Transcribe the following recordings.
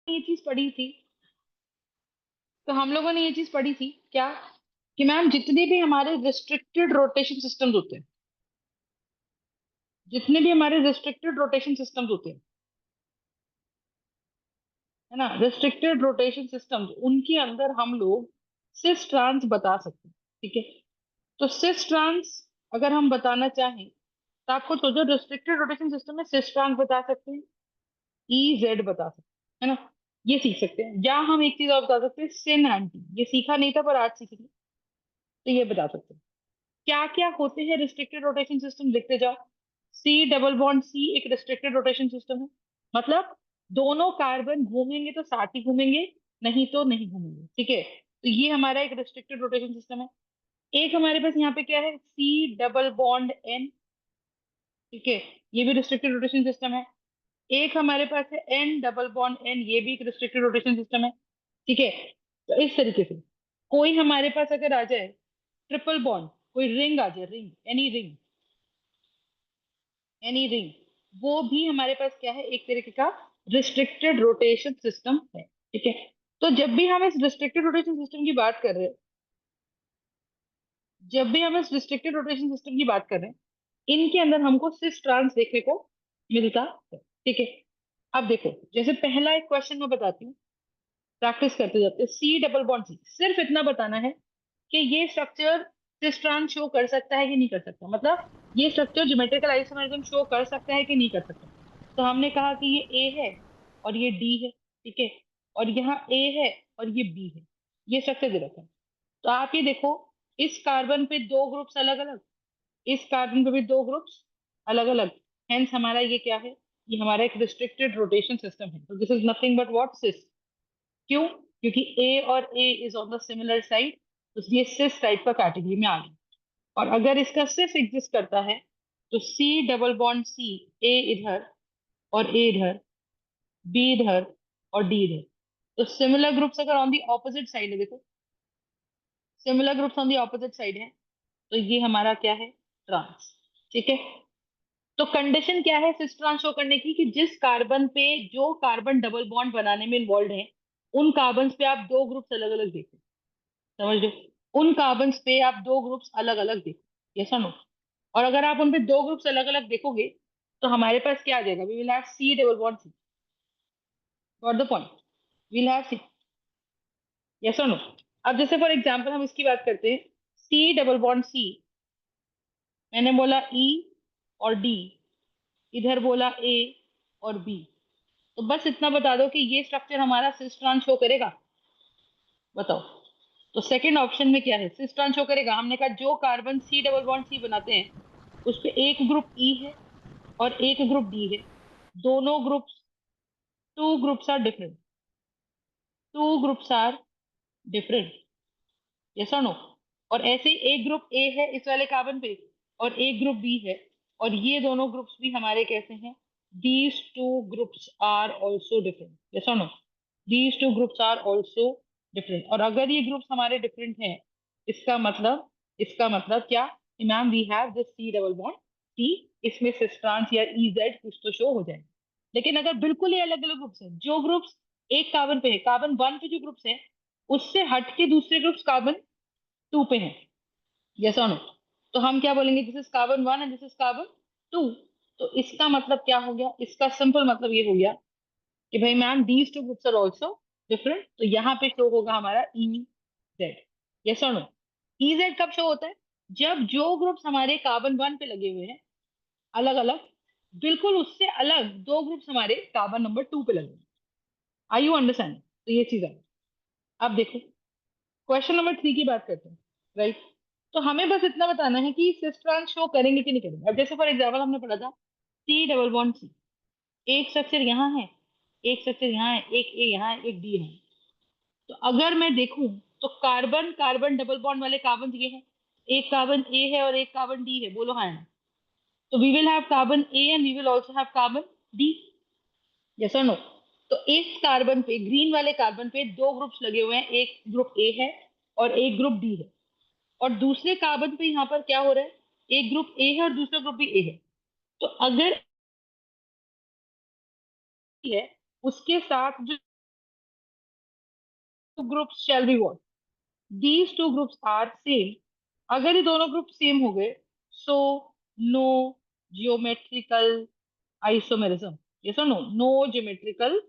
ये चीज पढ़ी थी, तो हम लोगों ने ये चीज पढ़ी थी क्या, कि मैम जितने भी हमारे रिस्ट्रिक्टेड रोटेशन सिस्टम्स होते हैं, जितने भी हमारे रिस्ट्रिक्टेड रोटेशन सिस्टम्स होते हैं, है ना, रिस्ट्रिक्टेड रोटेशन सिस्टम्स, उनके अंदर हम लोग सिस ट्रांस बता सकते हैं। ठीक है, तो सिस ट्रांस अगर हम बताना चाहें तो आपको तो जो रिस्ट्रिक्टेड रोटेशन सिस्टम है सिस ट्रांस बता सकते हैं, ई जेड बता सकते हैं, है ना, ये सीख सकते हैं। या हम एक चीज और बता सकते हैं, सिन एंटी, ये सीखा नहीं था पर आज सीखेंगे, तो ये बता सकते हैं। क्या क्या होते हैं रिस्ट्रिक्टेड रोटेशन सिस्टम, लिखते जाओ। सी डबल बॉन्ड सी एक रिस्ट्रिक्टेड रोटेशन सिस्टम है, मतलब दोनों कार्बन घूमेंगे तो साथ ही घूमेंगे, नहीं तो नहीं घूमेंगे। ठीक है, तो ये हमारा एक रिस्ट्रिक्टेड रोटेशन सिस्टम है। एक हमारे पास यहाँ पे क्या है, सी डबल बॉन्ड एन। ठीक है, ये भी रिस्ट्रिक्टेड रोटेशन सिस्टम है। एक हमारे पास है एन डबल बॉन्ड एन, ये भी एक रिस्ट्रिक्टेड रोटेशन सिस्टम है। ठीक है, तो इस तरीके से कोई हमारे पास अगर आ जाए ट्रिपल बॉन्ड, कोई रिंग आ जाए, ring, any ring, any ring, वो भी हमारे पास क्या है, एक तरीके का रिस्ट्रिक्टेड रोटेशन सिस्टम है। ठीक है, तो जब भी हम इस रिस्ट्रिक्टेड रोटेशन सिस्टम की बात कर रहे हैं, जब भी हम इस रिस्ट्रिक्टेड रोटेशन सिस्टम की बात कर रहे हैं, इनके अंदर हमको सिस ट्रांस देखने को मिलता है। ठीक है, अब देखो, जैसे पहला एक क्वेश्चन मैं बताती हूँ, प्रैक्टिस करते जाते, सी डबल बॉन्ड सी, सिर्फ इतना बताना है कि ये स्ट्रक्चर सिस ट्रांस शो कर सकता है कि नहीं कर सकता, मतलब ये स्ट्रक्चर ज्योमेट्रिकल आइसोमरिज्म शो कर सकता है कि नहीं कर सकता। तो हमने कहा कि ये ए है और ये डी है। ठीक है, और यहाँ ए है और ये बी है, ये स्ट्रक्चर दे रखा है। तो आप ये देखो, इस कार्बन पे दो ग्रुप्स अलग अलग, इस कार्बन पे भी दो ग्रुप्स अलग अलग, हेंस हमारा ये क्या है, ये हमारा एक रिस्ट्रिक्टेड रोटेशन सिस्टम है। तो this is nothing but what, cis. क्यों? क्योंकि ए और A is on the similar side, इसलिए सिस टाइप का कैटेगरी में आ गया। और अगर इसका सिस एग्जिस्ट करता है तो सी डबल बॉन्ड सी, ए इधर और ए इधर, बी इधर और डी इधर, तो सिमिलर ग्रुप्स अगर ऑन दी ऑपोजिट साइड है, देखो similar groups on the opposite side है, तो ये हमारा क्या है, ट्रांस। ठीक है, तो कंडीशन क्या है सिस ट्रांस शो करने की, कि जिस कार्बन पे जो कार्बन डबल बॉन्ड बनाने में इन्वॉल्व है, उन कार्बन पे आप दो ग्रुप्स अलग अलग देखो। समझ लो, उन कार्बन पे आप दो ग्रुप्स अलग अलग देखो, यस और नो। और अगर आप उन पे दो ग्रुप्स अलग अलग देखोगे तो हमारे पास क्या आ जाएगा, we will have C double bond C. Got the point, we'll have C, yes और नो। अब जैसे फॉर एग्जांपल हम इसकी बात करते हैं, सी डबल बॉन्ड सी, मैंने बोला ई और डी, इधर बोला ए और बी, तो बस इतना बता दो कि ये स्ट्रक्चर हमारा सिस ट्रांस शो करेगा, बताओ। तो सेकंड ऑप्शन में क्या है, सिस ट्रांस शो करेगा। हमने कहा जो carbon C double bond C बनाते हैं उस पे एक ग्रुप ई है और एक ग्रुप डी है, दोनों groups, two groups are different, two groups are different, yes और नो। और ऐसे ही एक ग्रुप ए है इस वाले कार्बन पे और एक ग्रुप बी है, और ये दोनों ग्रुप्स भी हमारे कैसे हैं, these two groups are also different, yes और no, these two groups are also different. और अगर ये ग्रुप्स हमारे डिफरेंट हैं, इसका मतलब, इसका मतलब क्या, ma'am we have this C double bond C, इसमें सिस ट्रांस या ई जेड कुछ तो शो हो जाएगा। लेकिन अगर बिल्कुल ही अलग अलग ग्रुप्स हैं, जो ग्रुप्स एक कार्बन पे है, कार्बन वन पे जो ग्रुप्स हैं उससे हट के दूसरे ग्रुप्स कार्बन टू पे हैं, यस और नो, तो हम क्या बोलेंगे, this is carbon one and this is carbon two. तो इसका मतलब क्या हो गया, इसका सिंपल मतलब ये हो गया कि भाई ma'am these two groups are also different, तो यहाँ पे शो होगा हमारा ई जेड, यस और नो। ई जेड कब शो होता है, जब जो ग्रुप्स हमारे कार्बन वन पे लगे हुए हैं अलग अलग, बिल्कुल उससे अलग दो ग्रुप्स हमारे कार्बन नंबर टू पे लगे हुए हैं। आई यू अंडरस्टैंड, तो ये चीज है। अब देखो, क्वेश्चन नंबर थ्री की बात करते हैं, राइट। तो हमें बस इतना बताना है कि सिस ट्रांस शो करेंगे कि नहीं करेंगे। अब जैसे फॉर एग्जाम्पल हमने पढ़ा था सी डबल बॉन्ड सी, एक स्ट्रक्चर यहाँ है, एक स्ट्रक्चर यहाँ है, एक ए यहाँ है, एक डी है। तो अगर मैं देखूं तो कार्बन कार्बन डबल बॉन्ड वाले कार्बन ये है, एक कार्बन ए है और एक कार्बन डी है, बोलो हाँ या ना। तो we will have carbon A and we will also have carbon D, yes और नो। तो इस कार्बन पे, ग्रीन वाले कार्बन पे दो ग्रुप्स लगे हुए हैं, एक ग्रुप ए है और एक ग्रुप डी है। और दूसरे कार्बन पे यहाँ पर क्या हो रहा है, एक ग्रुप ए है और दूसरा ग्रुप भी ए है। तो अगर है उसके साथ जो groups shall be what, these two groups are same. अगर ये दोनों ग्रुप सेम हो गए, so no geometrical isomerism. Yes और नो? No geometrical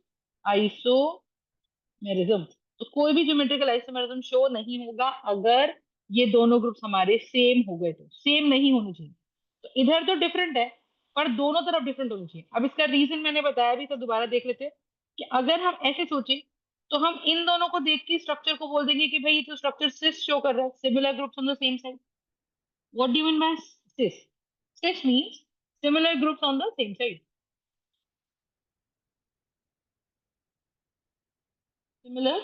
isomerism. तो कोई भी ज्योमेट्रिकल आइसोमेरिज्म शो नहीं होगा अगर ये दोनों ग्रुप्स हमारे सेम हो गए। तो सेम नहीं होने चाहिए। तो इधर तो डिफरेंट है, पर दोनों तरफ डिफरेंट होनी चाहिए। अब इसका रीजन मैंने बताया भी, तो दोबारा देख लेते हैं कि अगर हम ऐसे सोचे तो हम इन दोनों को देख के स्ट्रक्चर को बोल देंगे कि भाई ये तो स्ट्रक्चर सिस शो कर रहा है, similar groups on the same side. What do you mean by cis? Cis means similar groups on the same side. Similar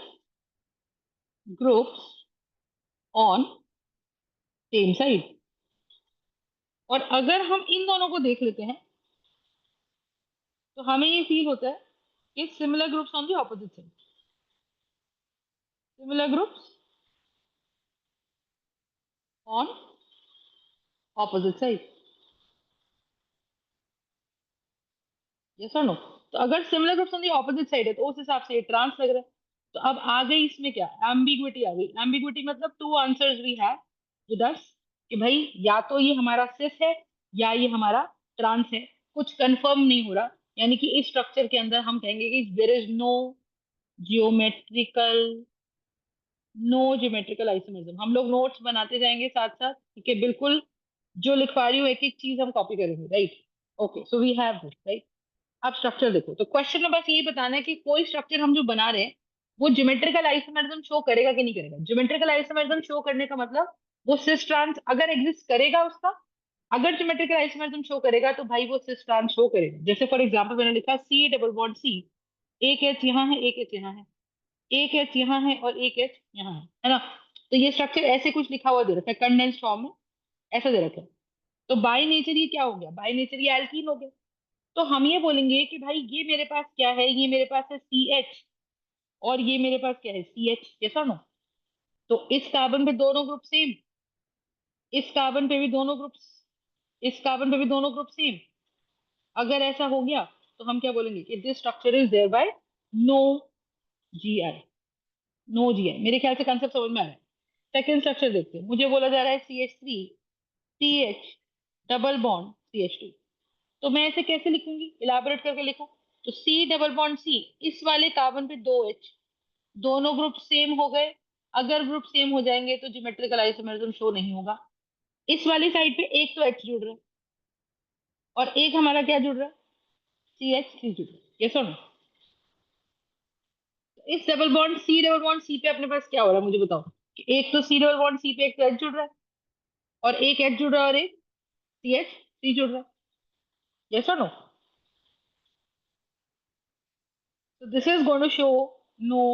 groups on same side. और अगर हम इन दोनों को देख लेते हैं तो हमें ये फील होता है कि similar groups on the opposite side. Similar groups on opposite side. Yes और नो? तो अगर similar groups on the opposite side है तो उस हिसाब से ये ट्रांस लग रहा है। तो अब आ गई इसमें क्या, एम्बिग्विटी आ गई। एम्बिग्विटी मतलब two answers we have with us, कि भाई या तो ये हमारा सिस है या ये हमारा ट्रांस है। कुछ कंफर्म नहीं हो रहा। यानी कि इस स्ट्रक्चर के अंदर हम कहेंगे कि there is geometrical no geometrical isomerism. हम लोग नोट्स बनाते जाएंगे साथ साथ, ठीक है? बिल्कुल जो लिखवा रही हूँ एक एक चीज हम कॉपी करेंगे, right? Okay, so we have this, right? अब स्ट्रक्चर देखो, तो क्वेश्चन में बस यही बताना है कि कोई स्ट्रक्चर हम जो बना रहे हैं वो ज्योमेट्रिकल आइसोमेरिज्म शो करेगा कि नहीं करेगा। ज्योमेट्रिकल आइसोमेरिज्म शो करने का मतलब वो सिस ट्रांस अगर एग्जिस्ट करेगा उसका, अगर ज्योमेट्रिकल आइसोमेरिज्म शो करेगा तो भाई वो सिस ट्रांस शो करेगा। जैसे फॉर एग्जांपल मैंने लिखा सी डबल बॉन्ड सी, एक एच यहाँ है, एक एच यहाँ है, एक एच यहाँ है और एक एच यहाँ है ना? तो ये स्ट्रक्चर ऐसे कुछ लिखा हुआ दे रखा है कंडेंस फॉर्म में, ऐसा दे रखा है। तो बाय नेचर ये क्या हो गया? बाय नेचर ये एल्कीन हो गया। तो हम ये बोलेंगे कि भाई ये मेरे पास क्या है, ये मेरे पास है सी एच और ये मेरे पास क्या है, सी एच। कैसा नो? तो इस कार्बन पे दोनों ग्रुप सेम, इस कार्बन पे भी दोनों ग्रुप, इस कार्बन पे भी दोनों ग्रुप सेम। अगर ऐसा हो गया तो हम क्या बोलेंगे कि this structure is thereby no G I. No G I. मेरे ख्याल से कंसेप्ट समझ में आ रहा है। सेकेंड स्ट्रक्चर देखते हैं। मुझे बोला जा रहा है C H three C H double bond C H two. तो मैं इसे कैसे लिखूंगी, इलाबोरेट करके लिखूं? तो सी डबल बॉन्ड सी, इस वाले कार्बन पे दो एच, दोनों ग्रुप सेम हो गए। अगर ग्रुप सेम हो जाएंगे तो ज्योमेट्रिकल आइसोमेरिज्म शो नहीं होगा। इस वाली साइड पे एक तो एच जुड़ रहा है और एक हमारा क्या जुड़ रहा है, सी एच थ्री जुड़ रहा है। ये सुनो, इस डबल बॉन्ड सी पे अपने पास क्या हो रहा है मुझे बताओ? कि एक तो सी डबल बॉन्ड सी पे एक तो एच जुड़ रहा है और एक एच जुड़ रहा है और एक सी एच थ्री जुड़ रहा है। ये सुनो, तो this is going to show no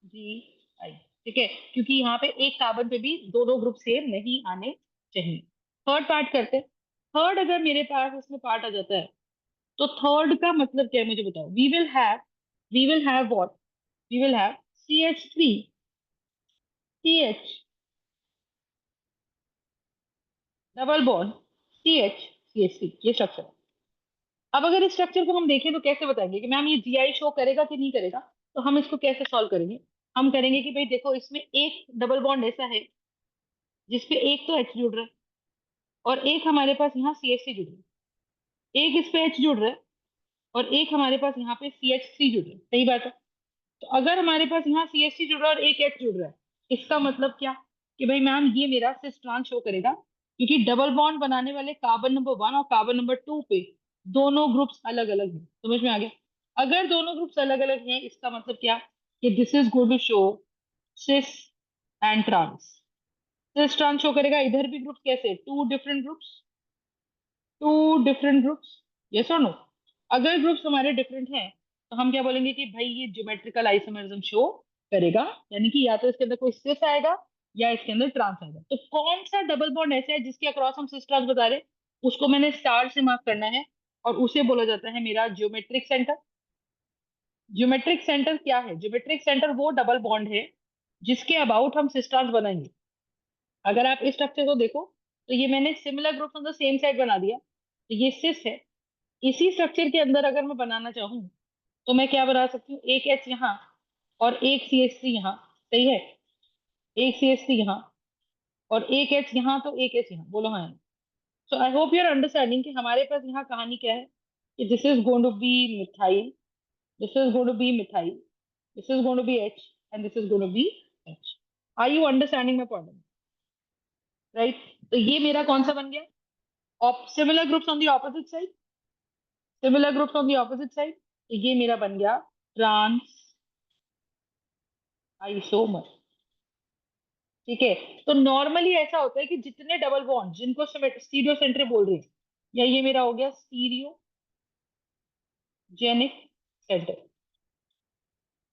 G I. ठीक है? क्योंकि यहाँ पे एक कार्बन पे भी दोनों ग्रुप सेम नहीं आने चाहिए। थर्ड पार्ट करते हैं। थर्ड अगर मेरे पास इसमें पार्ट आ जाता है तो थर्ड का मतलब क्या है मुझे बताओ? We will have what? We will have C H three C H double bond C H C H three. ये स्ट्रक्चर है। अब अगर इस स्ट्रक्चर को हम देखें तो कैसे बताएंगे कि मैम ये जीआई शो करेगा कि नहीं करेगा? तो हम इसको कैसे सॉल्व करेंगे? हम करेंगे कि भाई देखो, इसमें एक डबल बॉन्ड ऐसा है जिसपे एक तो एच जुड़ रहा है और एक हमारे पास यहाँ सी एच सी जुड़ रहा है। एक इस पे एच जुड़ रहा है और एक हमारे पास यहाँ पे सी एच थ्री जुड़ रहा है। सही बात है? तो अगर हमारे पास यहाँ सी एच सी जुड़ रहा है और एक एच जुड़ रहा है, इसका मतलब क्या? कि भाई मैम ये मेरा सिस ट्रांस शो करेगा, क्योंकि डबल बॉन्ड बनाने वाले कार्बन नंबर वन और कार्बन नंबर टू पे दोनों ग्रुप्स अलग अलग हैं। समझ में आ गया? अगर दोनों ग्रुप्स अलग अलग हैं इसका मतलब क्या? कि this is going to show cis and trans. Cis trans show करेगा। इधर भी ग्रुप्स कैसे, two different groups, two different groups. Yes और नो? अगर ग्रुप्स हमारे डिफरेंट हैं तो हम क्या बोलेंगे कि भाई ये ज्योमेट्रिकल आइसोमेरिज्म शो करेगा। यानी कि या तो इसके अंदर कोई सिस आएगा या इसके अंदर ट्रांस आएगा। तो कौन सा डबल बॉन्ड ऐसा है जिसके अक्रॉस हम सिस ट्रांस बता रहे हैं, उसको मैंने स्टार से मार्क करना है और उसे बोला जाता है मेरा ज्योमेट्रिक सेंटर। ज्योमेट्रिक सेंटर क्या है? ज्योमेट्रिक सेंटर वो डबल बॉन्ड है जिसके अबाउट हम सिस ट्रांस बनाएंगे। अगर आप इस स्ट्रक्चर को देखो तो ये मैंने similar groups on the same side बना दिया, तो ये सिस है। इसी स्ट्रक्चर के अंदर अगर मैं बनाना चाहूँ तो मैं क्या बना सकती हूँ, एक एच यहाँ और एक CH3 यहाँ, सही है, एक CH3 यहाँ और एक H यहाँ, तो एक H यहाँ, बोलो हाँ। So I hope you are understanding कि हमारे पास यहाँ कहानी क्या है, कि this is going to be methyl, this is going to be methyl, this is going to be H and this is going to be H। Are you understanding my point? Right. तो ये मेरा कौन सा बन गया? Similar groups on the opposite side, similar groups on the opposite side, तो ये मेरा बन गया ट्रांस आइसोमर। ठीक है। तो नॉर्मली ऐसा होता है कि जितने डबल बॉन्ड जिनको स्टीरियो सेंट्री बोल रही है, या ये मेरा हो गया stereogenic centre,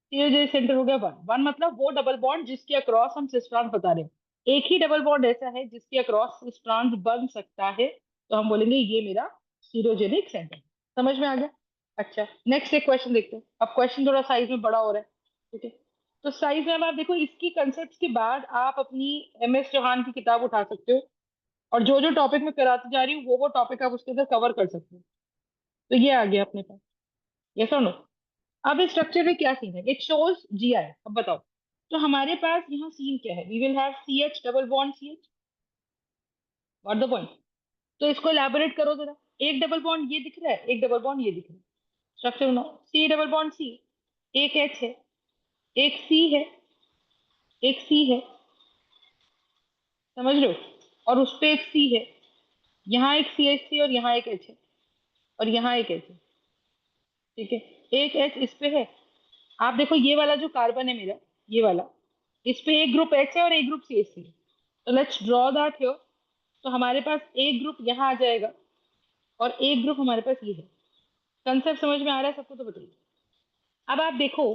stereo centre हो गया वन, वन मतलब वो डबल बॉन्ड जिसके अक्रॉस हम सिस ट्रांस बता रहे हैं। एक ही डबल बॉन्ड ऐसा है जिसके अक्रॉस सिस ट्रांस बन सकता है, तो हम बोलेंगे ये मेरा स्टीरियोजेनिक सेंटर। समझ में आ गया? अच्छा, नेक्स्ट एक क्वेश्चन देखते हैं। अब क्वेश्चन थोड़ा साइज में बड़ा हो रहा है, ठीक है। तो साइज में अब आप देखो, इसकी कंसेप्ट के बाद आप अपनी MS चौहान की किताब उठा सकते हो, और जो जो टॉपिक मैं कराती जा रही हूँ वो टॉपिक आप उसके अंदर कवर कर सकते हो। तो ये आ गया अपने पास, यस और नो। अब इस स्ट्रक्चर में क्या सीन है, इट शोज GI। अब बताओ, तो हमारे पास यहाँ सीन क्या है, we will have CH double bond CH, what the point. तो इसको एलैबोरेट करो जरा। एक डबल बॉन्ड ये दिख रहा है, एक डबल बॉन्ड ये दिख रहा है, स्ट्रक्चर बनाओ। C डबल बॉन्ड C, एक H है, एक C है, एक C है, समझ लो, और उस पे एक C है, यहाँ एक CH3 और यहाँ एक H है, और यहाँ एक H है, ठीक है। एक H इस पे है। आप देखो ये वाला जो कार्बन है मेरा, ये वाला, इस पे एक ग्रुप H है और एक ग्रुप CH3 है। तो लेट्स ड्रॉ दैट हियर। तो हमारे पास एक ग्रुप यहाँ आ जाएगा और एक ग्रुप हमारे पास ये है। कंसेप्ट समझ में आ रहा है सबको? तो बताइए। अब आप देखो,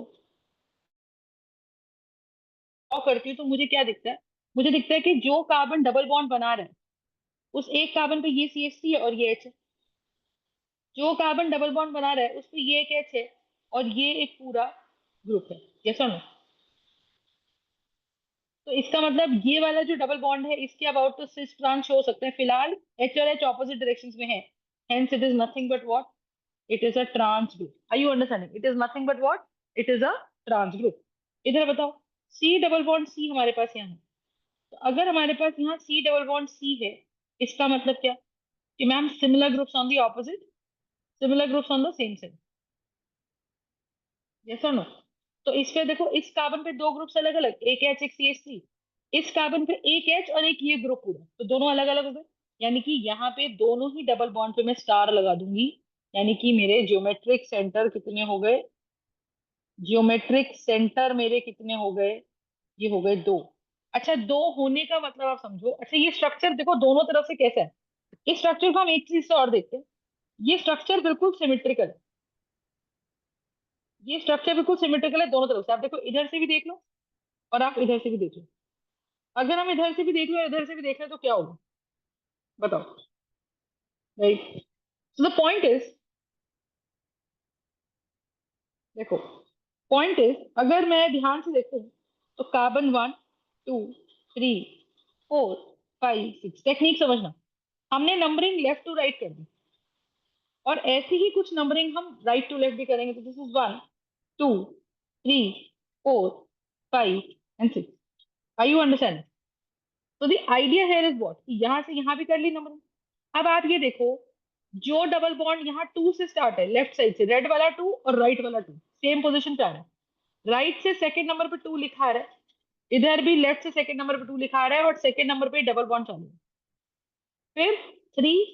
ड्रॉ करती हूँ तो मुझे क्या दिखता है, मुझे दिखता है कि जो कार्बन डबल बॉन्ड बना रहा है उस एक कार्बन पे ये CH3 है और ये H है। जो कार्बन डबल बॉन्ड बना रहा है उस पे ये एक H है और ये एक पूरा ग्रुप है, यस और नो। तो इसका मतलब ये वाला जो डबल बॉन्ड है इसके अबाउट तो सिस ट्रांस हो सकते हैं। फिलहाल H और H ऑपोजिट डायरेक्शंस में है, hence it is nothing but what, it is a trans group. Are you understanding? It is nothing but what, it is a trans group. इधर बताओ, C डबल बॉन्ड C हमारे पास यहाँ है। तो अगर हमारे पास यहाँ C डबल बॉन्ड C है, इसका मतलब क्या, कि ma'am similar groups on the opposite, similar groups on the same side, yes और नो। तो इस पे देखो, इस कार्बन पे दो ग्रुप्स अलग अलग, एक H एक CH3। इस कार्बन पे एक H और एक ये ग्रुप पूरा, तो दोनों अलग अलग हो गए। यानी कि यहाँ पे दोनों ही डबल बॉन्ड पे मैं स्टार लगा दूंगी। यानी कि मेरे ज्योमेट्रिक सेंटर कितने हो गए, ज्योमेट्रिक सेंटर मेरे कितने हो गए, ये हो गए दो। अच्छा, दो होने का मतलब आप समझो। अच्छा, ये स्ट्रक्चर देखो दोनों तरफ से कैसा है। इस स्ट्रक्चर को हम एक चीज से और देखते हैं, ये स्ट्रक्चर बिल्कुल सिमेट्रिकल है। ये स्ट्रक्चर बिल्कुल सिमेट्रिकल है दोनों तरफ से। आप देखो, इधर से भी देख लो और आप इधर से भी देख लो। अगर हम इधर से भी देख लो इधर से भी देख ले तो क्या होगा, बताओ। Right. So the point is, देखो, पॉइंट इज, अगर मैं ध्यान से देखूं तो कार्बन 1 2 3 4 5 6, टेक्निक समझना। हमने नंबरिंग लेफ्ट टू राइट कर दी, और ऐसी ही कुछ नंबरिंग हम राइट टू लेफ्ट भी करेंगे। तो this is 1 2 3 4 5 and 6। Are you understand? तो the idea here is what, यहाँ से यहाँ भी कर ली नंबरिंग। अब आप ये देखो, जो डबल बॉन्ड यहाँ 2 से स्टार्ट है, लेफ्ट साइड से, रेड वाला 2 और राइट वाला 2 सेम पोजीशन पे आ रहा है। राइट से सेकंड नंबर पे 2 लिखा आ रहा है, इधर भी लेफ्ट से सेकंड नंबर पे 2 लिखा आ रहा है, और सेकंड नंबर पे डबल बॉन्ड चालू है। फिर 3,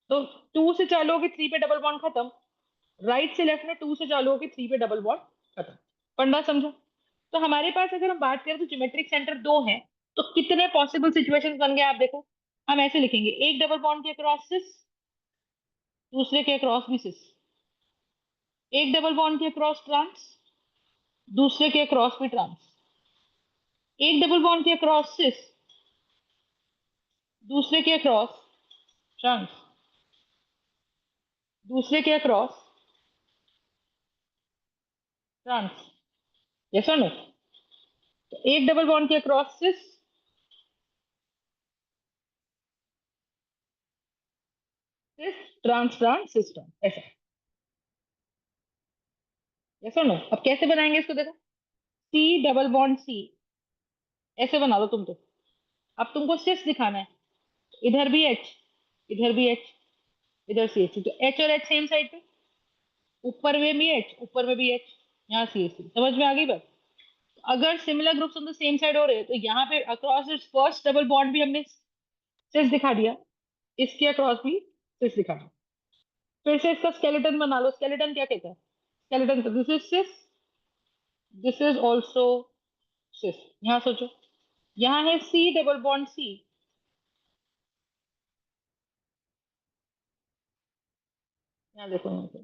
तो 2 से चालू होगी 3 पे डबल बॉन्ड खत्म। राइट से लेफ्ट में 2 से चालू होगी 3 पे डबल बॉन्ड खत्म। पंडा समझो? तो हमारे पास अगर हम बात करें तो ज्योमेट्रिक सेंटर दो हैं, तो कितने पॉसिबल सिचुएशंस बन गए आप देखो। हम ऐसे लिखेंगे, एक डबल बॉन्ड के अक्रॉस सिस, दूसरे के अक्रॉस भी सिस। एक डबल बॉन्ड के अक्रॉस ट्रांस, दूसरे के अक्रॉस भी ट्रांस। एक डबल बॉन्ड के अक्रॉस सिस, दूसरे के अक्रॉस ट्रांस, दूसरे के अक्रॉस ट्रांस, यस और नो। तो एक डबल बॉन्ड के across cis, cis trans trans cis trans, ऐसा, यस और नो। अब कैसे बनाएंगे इसको देखो। सी डबल बॉन्ड सी, ऐसे बना लो तुम तो। अब तुमको सिस दिखाना है, इधर भी एच, इधर भी एच, इधर सी एच, तो एच और एच सेम साइड पे, ऊपर में भी एच, ऊपर में भी एच, यहाँ सी एच, समझ में आ गई बात? अगर similar groups on the same side हो रहे हैं तो यहाँ पे across its first double bond भी हमने सिस दिखा दिया, इसके अक्रॉस भी सिस दिखा दिया। फिर से इसका स्केलेटन बना लो। स्केलेटन क्या कहता है? Skeleton, this is cis, this is also cis. यहाँ सोचो, यहाँ है सी डबल बॉन्ड सी, यहाँ देखो यहाँ पे,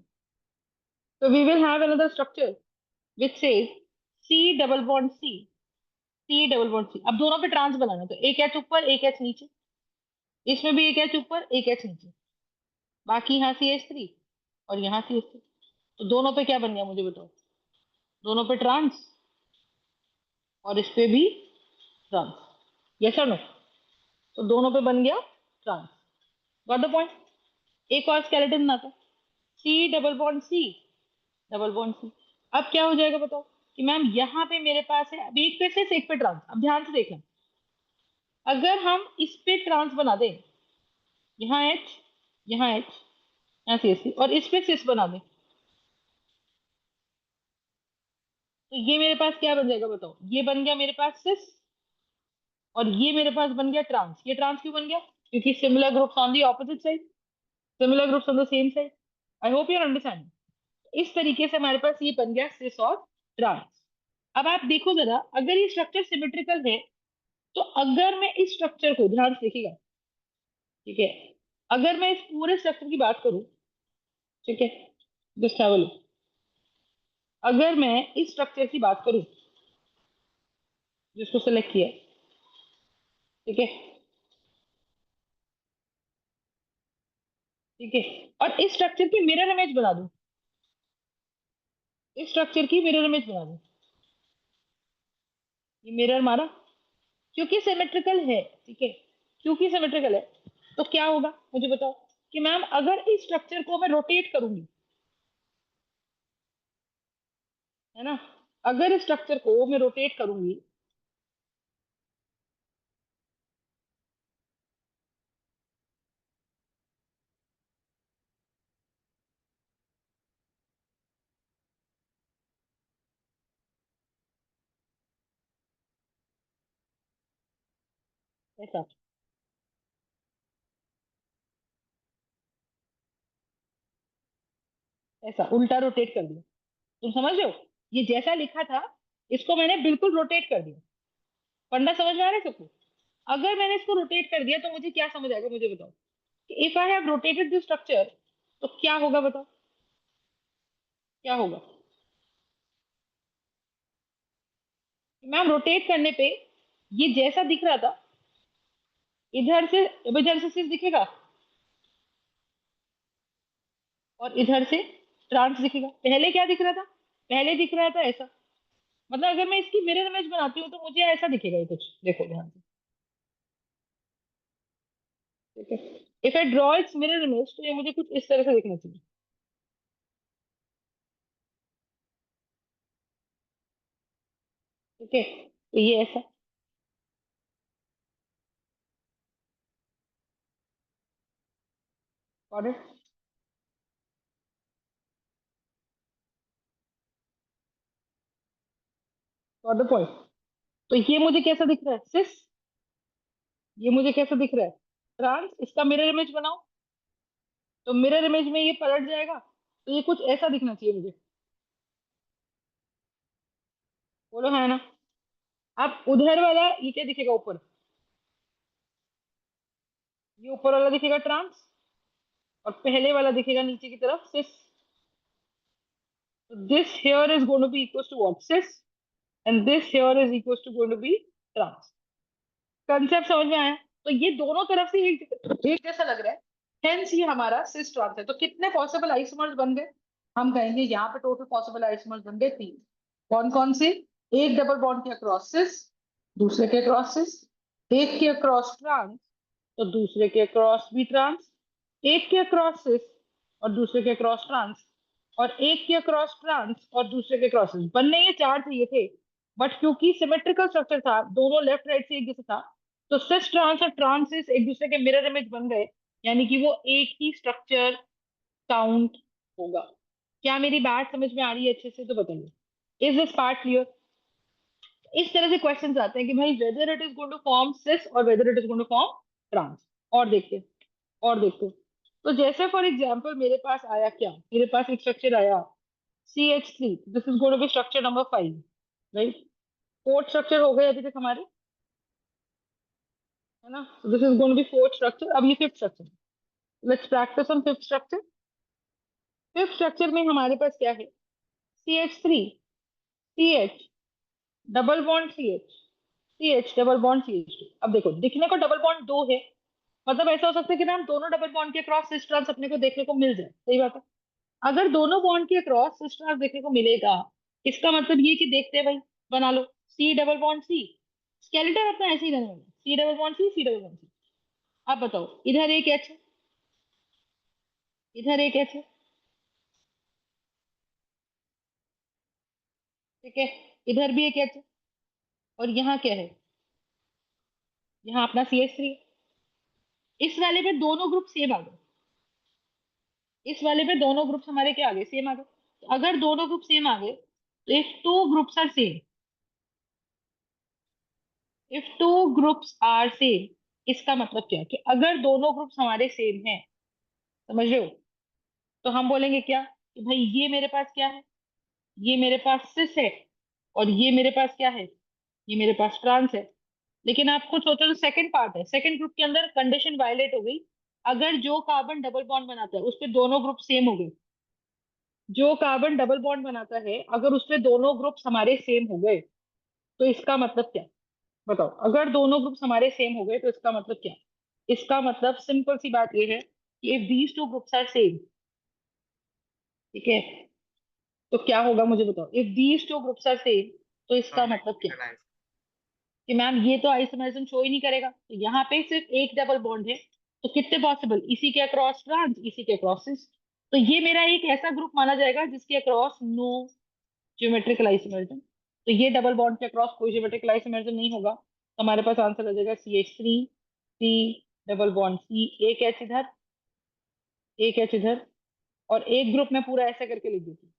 तो we will have another structure which says C double bond C, C double bond C. अब दोनों पे ट्रांस बनाना है, तो एक एच ऊपर एक एच नीचे, इसमें भी एक एच ऊपर एक एच नीचे, बाकी यहाँ सी एच थ्री और यहाँ सी एच थ्री। तो दोनों पे क्या बन गया मुझे बताओ? दोनों पे ट्रांस और इस पे भी ट्रांस, यस और नो? तो दोनों पे बन गया ट्रांस। Got the point? एक और स्केलेटन बनाता, C double bond C, double bond C. अब क्या हो जाएगा बताओ? कि मैम यहाँ पे मेरे पास है, अब एक पे सिस एक पे ट्रांस। अब ध्यान से देखना, अगर हम इस पे ट्रांस बना दें, यहाँ एच, यहाँ एच, यहाँ सी एस सी, और इस पे सिस बना दें, तो ये मेरे पास क्या बन जाएगा बताओ? ये बन गया मेरे पास सिस, और ये मेरे पास बन गया ट्रांस। ये ट्रांस क्यों बन गया? क्योंकि similar groups on the opposite side, similar groups on the same side. I hope you are understanding. इस तरीके से हमारे पास ये बन गया सिस और ट्रांस। अब आप देखो जरा, अगर ये स्ट्रक्चर सिमेट्रिकल है, तो अगर मैं इस स्ट्रक्चर को ध्यान से देखिएगा, ठीक है, अगर मैं इस पूरे स्ट्रक्चर की बात करूं, ठीक है, जस्ट हैव अ लुक, अगर मैं इस स्ट्रक्चर की बात करूं जिसको सेलेक्ट किया है, ठीक है, ठीक है, और इस स्ट्रक्चर की मिरर इमेज बना दूं, इस स्ट्रक्चर की मिरर इमेज बना दूं, ये मिरर मारा, क्योंकि सिमेट्रिकल है, ठीक है, क्योंकि सिमेट्रिकल है, तो क्या होगा मुझे बताओ? कि मैम अगर इस स्ट्रक्चर को मैं रोटेट करूंगी, है ना, अगर इस स्ट्रक्चर को मैं रोटेट करूंगी, ऐसा, ऐसा उल्टा रोटेट कर दिया, तुम समझ रहे हो? ये जैसा लिखा था, इसको मैंने बिल्कुल रोटेट कर दिया। फंडा समझ में आ रहा है सबको? अगर मैंने इसको रोटेट कर दिया तो मुझे क्या समझ आएगा मुझे बताओ? कि if I have rotated this structure, तो क्या होगा बताओ? क्या होगा? मैम रोटेट करने पे ये जैसा दिख रहा था, इधर से सिर्फ दिखेगा, और इधर से ट्रांस दिखेगा। पहले क्या दिख रहा था? पहले दिख रहा था ऐसा। मतलब अगर मैं इसकी मिरर इमेज बनाती हूँ तो मुझे ऐसा दिखेगा ये कुछ, देखो ध्यान से, ठीक है। If I draw it's mirror image, तो ये मुझे कुछ इस तरह से दिखना चाहिए, ठीक है, तो ये ऐसा। और द पॉइंट, तो ये मुझे कैसा दिख रहा है? सिस। ये मुझे कैसा दिख रहा है? ट्रांस। इसका मिरर इमेज बनाओ, तो मिरर इमेज में ये पलट जाएगा, तो ये कुछ ऐसा दिखना चाहिए मुझे। बोलो है ना? अब उधर वाला ये क्या दिखेगा ऊपर? ये ऊपर वाला दिखेगा ट्रांस, और पहले वाला दिखेगा नीचे की तरफ cis. This here is going to be equal to what? Cis. And this here is equal to going to be trans. Concept समझ में आया? तो ये दोनों तरफ से एक जैसा लग रहा है, हेंस ये हमारा सिस ट्रांस है। तो कितने पॉसिबल आइसोमर्स बन गए? हम कहेंगे यहाँ पे टोटल पॉसिबल आइसोमर्स बन गए तीन। कौन कौन से? एक डबल बॉन्ड के अक्रॉस सिस, दूसरे के अक्रॉस सिस, एक के अक्रॉस ट्रांस, तो दूसरे के अक्रॉस भी ट्रांस, एक के अक्रॉस सिस और दूसरे के अक्रॉस ट्रांस, और एक के अक्रॉस ट्रांस और दूसरे के अक्रॉस सिस। बनने ये चार चाहिए थे, बट क्योंकि सिमेट्रिकल स्ट्रक्चर था, दोनों लेफ्ट राइट से एक जैसा था, तो सिस ट्रांस और ट्रांसिस एक दूसरे के मिरर इमेज बन गए, यानी कि वो एक ही स्ट्रक्चर काउंट होगा। क्या मेरी बात समझ में आ रही है अच्छे से? तो बताइए, इज दिस पार्ट क्लियर? इस तरह से क्वेश्चंस आते हैं कि भाई whether it is going to form cis और whether it is going to form trans. और देखते और देखते। तो जैसे फॉर एग्जांपल मेरे पास आया क्या, मेरे पास एक स्ट्रक्चर आया CH3, this is going to be structure number 5, right? Fourth structure हो गए अभी तक हमारे, है ना? This is going to be fourth structure. अब ये fifth structure, let's practise on fifth structure. Fifth structure में हमारे पास क्या है? CH3, CH, double bond CH, CH double bond CH2। अब देखो, दिखने को डबल बॉन्ड दो है, मतलब ऐसा हो सकता है कि मैम दोनों डबल बॉन्ड के क्रॉस सिस ट्रांस अपने को देखने को मिल जाए, सही बात है। अगर दोनों बॉन्ड के क्रॉस सिस ट्रांस देखने को मिलेगा, इसका मतलब ये कि देखते हैं भाई, बना लो C double bond C, skeleton अपना ऐसे ही रहने वाला, C double bond C, C double bond C। अब बताओ, इधर एक H है, इधर एक H है, ठीक है, इधर भी एक H है, और यहाँ क्या है? यहाँ अपना CH3 है। इस वाले पे दोनों ग्रुप सेम आ गए, इस वाले पे दोनों ग्रुप्स हमारे क्या आ गए? सेम आ गए। तो अगर दोनों ग्रुप सेम आ गए, तो if two groups are same, if two groups are same, इसका मतलब क्या है कि अगर दोनों ग्रुप्स हमारे सेम हैं, समझ रहे हो, तो हम बोलेंगे क्या कि भाई ये मेरे पास क्या है? ये मेरे पास सिस है, और ये मेरे पास क्या है? ये मेरे पास ट्रांस है। लेकिन आप खुद सोचो, तो सेकंड पार्ट है, सेकंड ग्रुप के अंदर कंडीशन वायलेट हो गई। अगर जो कार्बन डबल बॉन्ड बनाता है उस पे दोनों ग्रुप सेम हो गए, जो कार्बन डबल बॉन्ड बनाता है अगर उसपे दोनों ग्रुप्स हमारे सेम हो गए, तो इसका मतलब क्या? बताओ, अगर दोनों ग्रुप्स हमारे सेम हो गए तो इसका मतलब क्या? इसका मतलब सिंपल सी बात ये है कि if these two groups are same, ठीक है, तो क्या होगा मुझे बताओ, if these two groups are same, तो इसका मतलब क्या? कि मैम ये तो आइसोमरिज्म शो ही नहीं करेगा, तो यहाँ पे सिर्फ एक डबल बॉन्ड है, तो कितने पॉसिबल? इसी के अक्रॉस ट्रांस, इसी के अक्रॉस सिस। तो ये मेरा एक ऐसा ग्रुप माना जाएगा जिसके अक्रॉस नो ज्योमेट्रिकल आइसोमरिज्म। तो ये डबल बॉन्ड के अक्रॉस कोई ज्योमेट्रिकल आइसोमरिज्म नहीं होगा, तो हमारे पास आंसर आ जाएगा CH3, C double bond C, एक H इधर, एक H इधर, और एक ग्रुप में पूरा ऐसा करके लिख देती हूँ,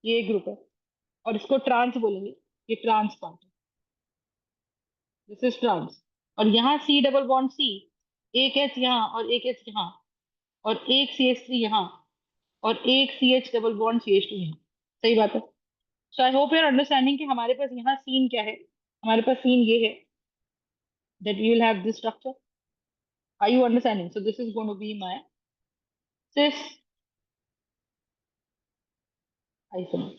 ये एक ग्रुप है, और इसको ट्रांस बोलेंगे, ये ट्रांस पार्ट है, दिस इज ट्रांस। और यहाँ C डबल बॉन्ड C, एक H यहाँ और एक H यहाँ, और एक CH3 यहाँ, और एक CH डबल बॉन्ड CH2 यहाँ, सही बात है। So I hope you are understanding कि हमारे पास यहाँ सीन क्या है। हमारे पास सीन ये है that we will have this structure. Are you understanding? So this is going to be my cis isomer.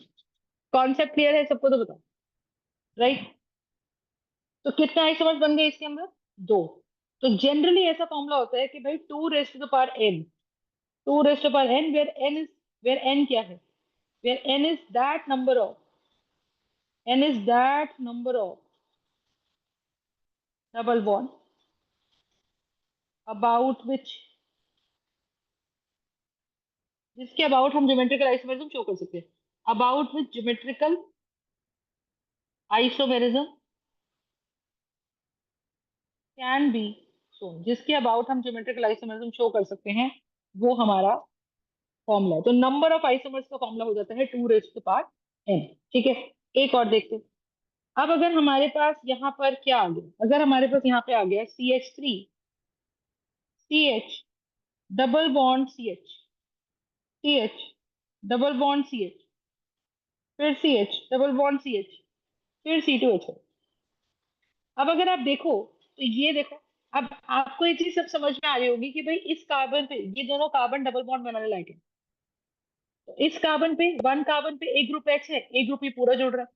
Concept clear है सबको? तो बताओ, राइट? तो कितने आइसोमर्स बन गए इसके अंदर? दो। तो जनरली ऐसा फॉर्मूला होता है कि भाई 2 raised to the power n, 2 raised to the power n, where n is, where n क्या है? Where n is that number of, n is that number of double bond about which, जिसके about हम geometrical isomerism show कर सकते हैं, about which geometrical isomerism can be shown, जिसके about हम geometrical isomerism show कर सकते हैं, वो हमारा फॉर्मूला है। तो नंबर ऑफ आइसोमर्स का फॉर्मूला हो जाता है 2 raised to the power n, ठीक है। एक और देखते हैं। अब अगर हमारे पास यहाँ पर क्या आ गया, अगर हमारे पास यहाँ पे आ गया CH3, CH double bond CH, CH double bond CH, फिर CH डबल बॉन्ड CH, फिर C2H। अब अगर आप देखो, तो ये देखो, अब आपको ये चीज सब समझ में आ रही होगी कि भाई इस कार्बन पे ये दोनों कार्बन डबल बॉन्ड बनाने लायक है। तो इस कार्बन पे, वन कार्बन पे एक ग्रुप H है, एक ग्रुप ये पूरा जुड़ रहा है,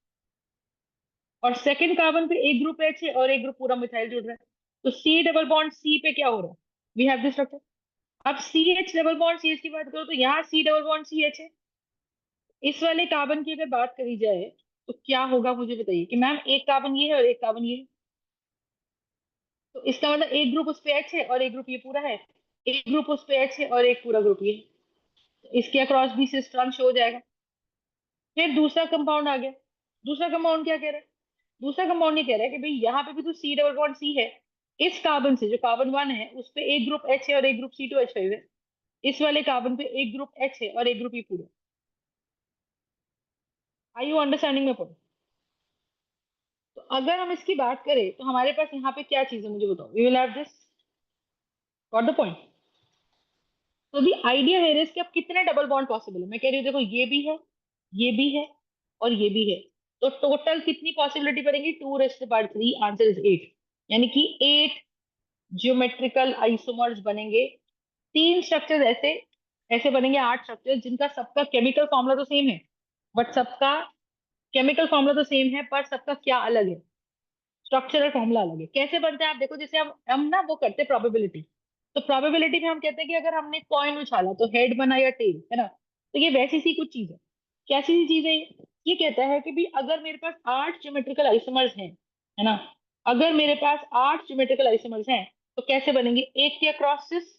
और सेकंड कार्बन पे एक ग्रुप H है और एक ग्रुप पूरा मिथाइल जुड़ रहा है। तो C डबल बॉन्ड C पे क्या हो रहा है? We have this structure. अब CH डबल बॉन्ड CH की बात करो, तो यहाँ C डबल बॉन्ड CH है। इस वाले कार्बन की अगर बात करी जाए, तो क्या होगा मुझे बताइए कि मैम एक कार्बन ये है और एक कार्बन ये है, तो इसका मतलब एक ग्रुप उस पे H है और एक ग्रुप ये पूरा है, एक ग्रुप उस पे H है और एक पूरा ग्रुप ये है, तो इसके अक्रॉस भी सिस ट्रांस हो जाएगा। फिर दूसरा कंपाउंड आ गया। दूसरा कंपाउंड क्या कह रहा है? दूसरा कंपाउंड ये कह रहा है कि भाई यहाँ पे भी तो सी डबल बॉन्ड सी है, इस कार्बन से जो कार्बन 1 है उस पे एक ग्रुप H है और एक ग्रुप C2H5 है, इस वाले कार्बन पे एक ग्रुप H है और एक ग्रुप E पूरा। आई यू अंडरस्टैंडिंग में पढ़ो? तो अगर हम इसकी बात करें तो हमारे पास यहाँ पे क्या चीज है मुझे बताओ, we will have this, got the point? तो दी आइडिया है इज कि अब कितने डबल बॉन्ड पॉसिबल है, मैं कह रही हूँ देखो ये भी है, ये भी है और ये भी है, तो टोटल कितनी पॉसिबिलिटी पड़ेगी, 2⁻3, आंसर इज 8। यानी कि 8 ज्योमेट्रिकल आइसोमर्स बनेंगे। तीन स्ट्रक्चर ऐसे ऐसे बनेंगे, 8 स्ट्रक्चर जिनका सबका केमिकल फॉर्मूला तो सेम है, बट सबका केमिकल फॉर्मूला तो सेम है पर सबका क्या अलग है, स्ट्रक्चरल फॉर्मूला अलग है। कैसे बनते हैं आप देखो, जैसे हम ना वो करते हैं प्रोबेबिलिटी, तो प्रोबेबिलिटी में हम कहते हैं कि अगर हमने कॉइन उछाला तो हेड बना या टेल, है ना, तो ये वैसी सी कुछ चीज है। कैसी सी चीज है ये कहता है कि भी अगर मेरे पास 8 ज्योमेट्रिकल आइसोमर्स हैं, है ना, अगर मेरे पास 8 ज्योमेट्रिकल आइसोमर्स हैं तो कैसे बनेंगे, एक के अक्रॉस सिस,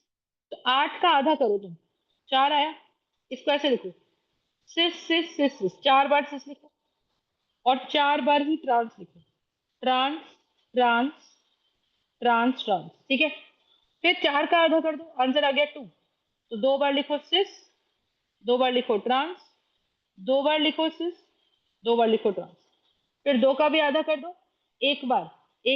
तो 8 का आधा करो तुम, 4 आया, इसको ऐसे लिखो, सिस सिस सिस सिस, 4 बार सिस लिखो और 4 बार ही ट्रांस लिखो, ट्रांस ट्रांस ट्रांस ट्रांस, ठीक है। फिर 4 का आधा कर दो, आंसर आ गया 2, तो 2 बार लिखो सिस, 2 बार लिखो ट्रांस, 2 बार लिखो सिस, 2 बार लिखो ट्रांस। फिर 2 का भी आधा कर दो, एक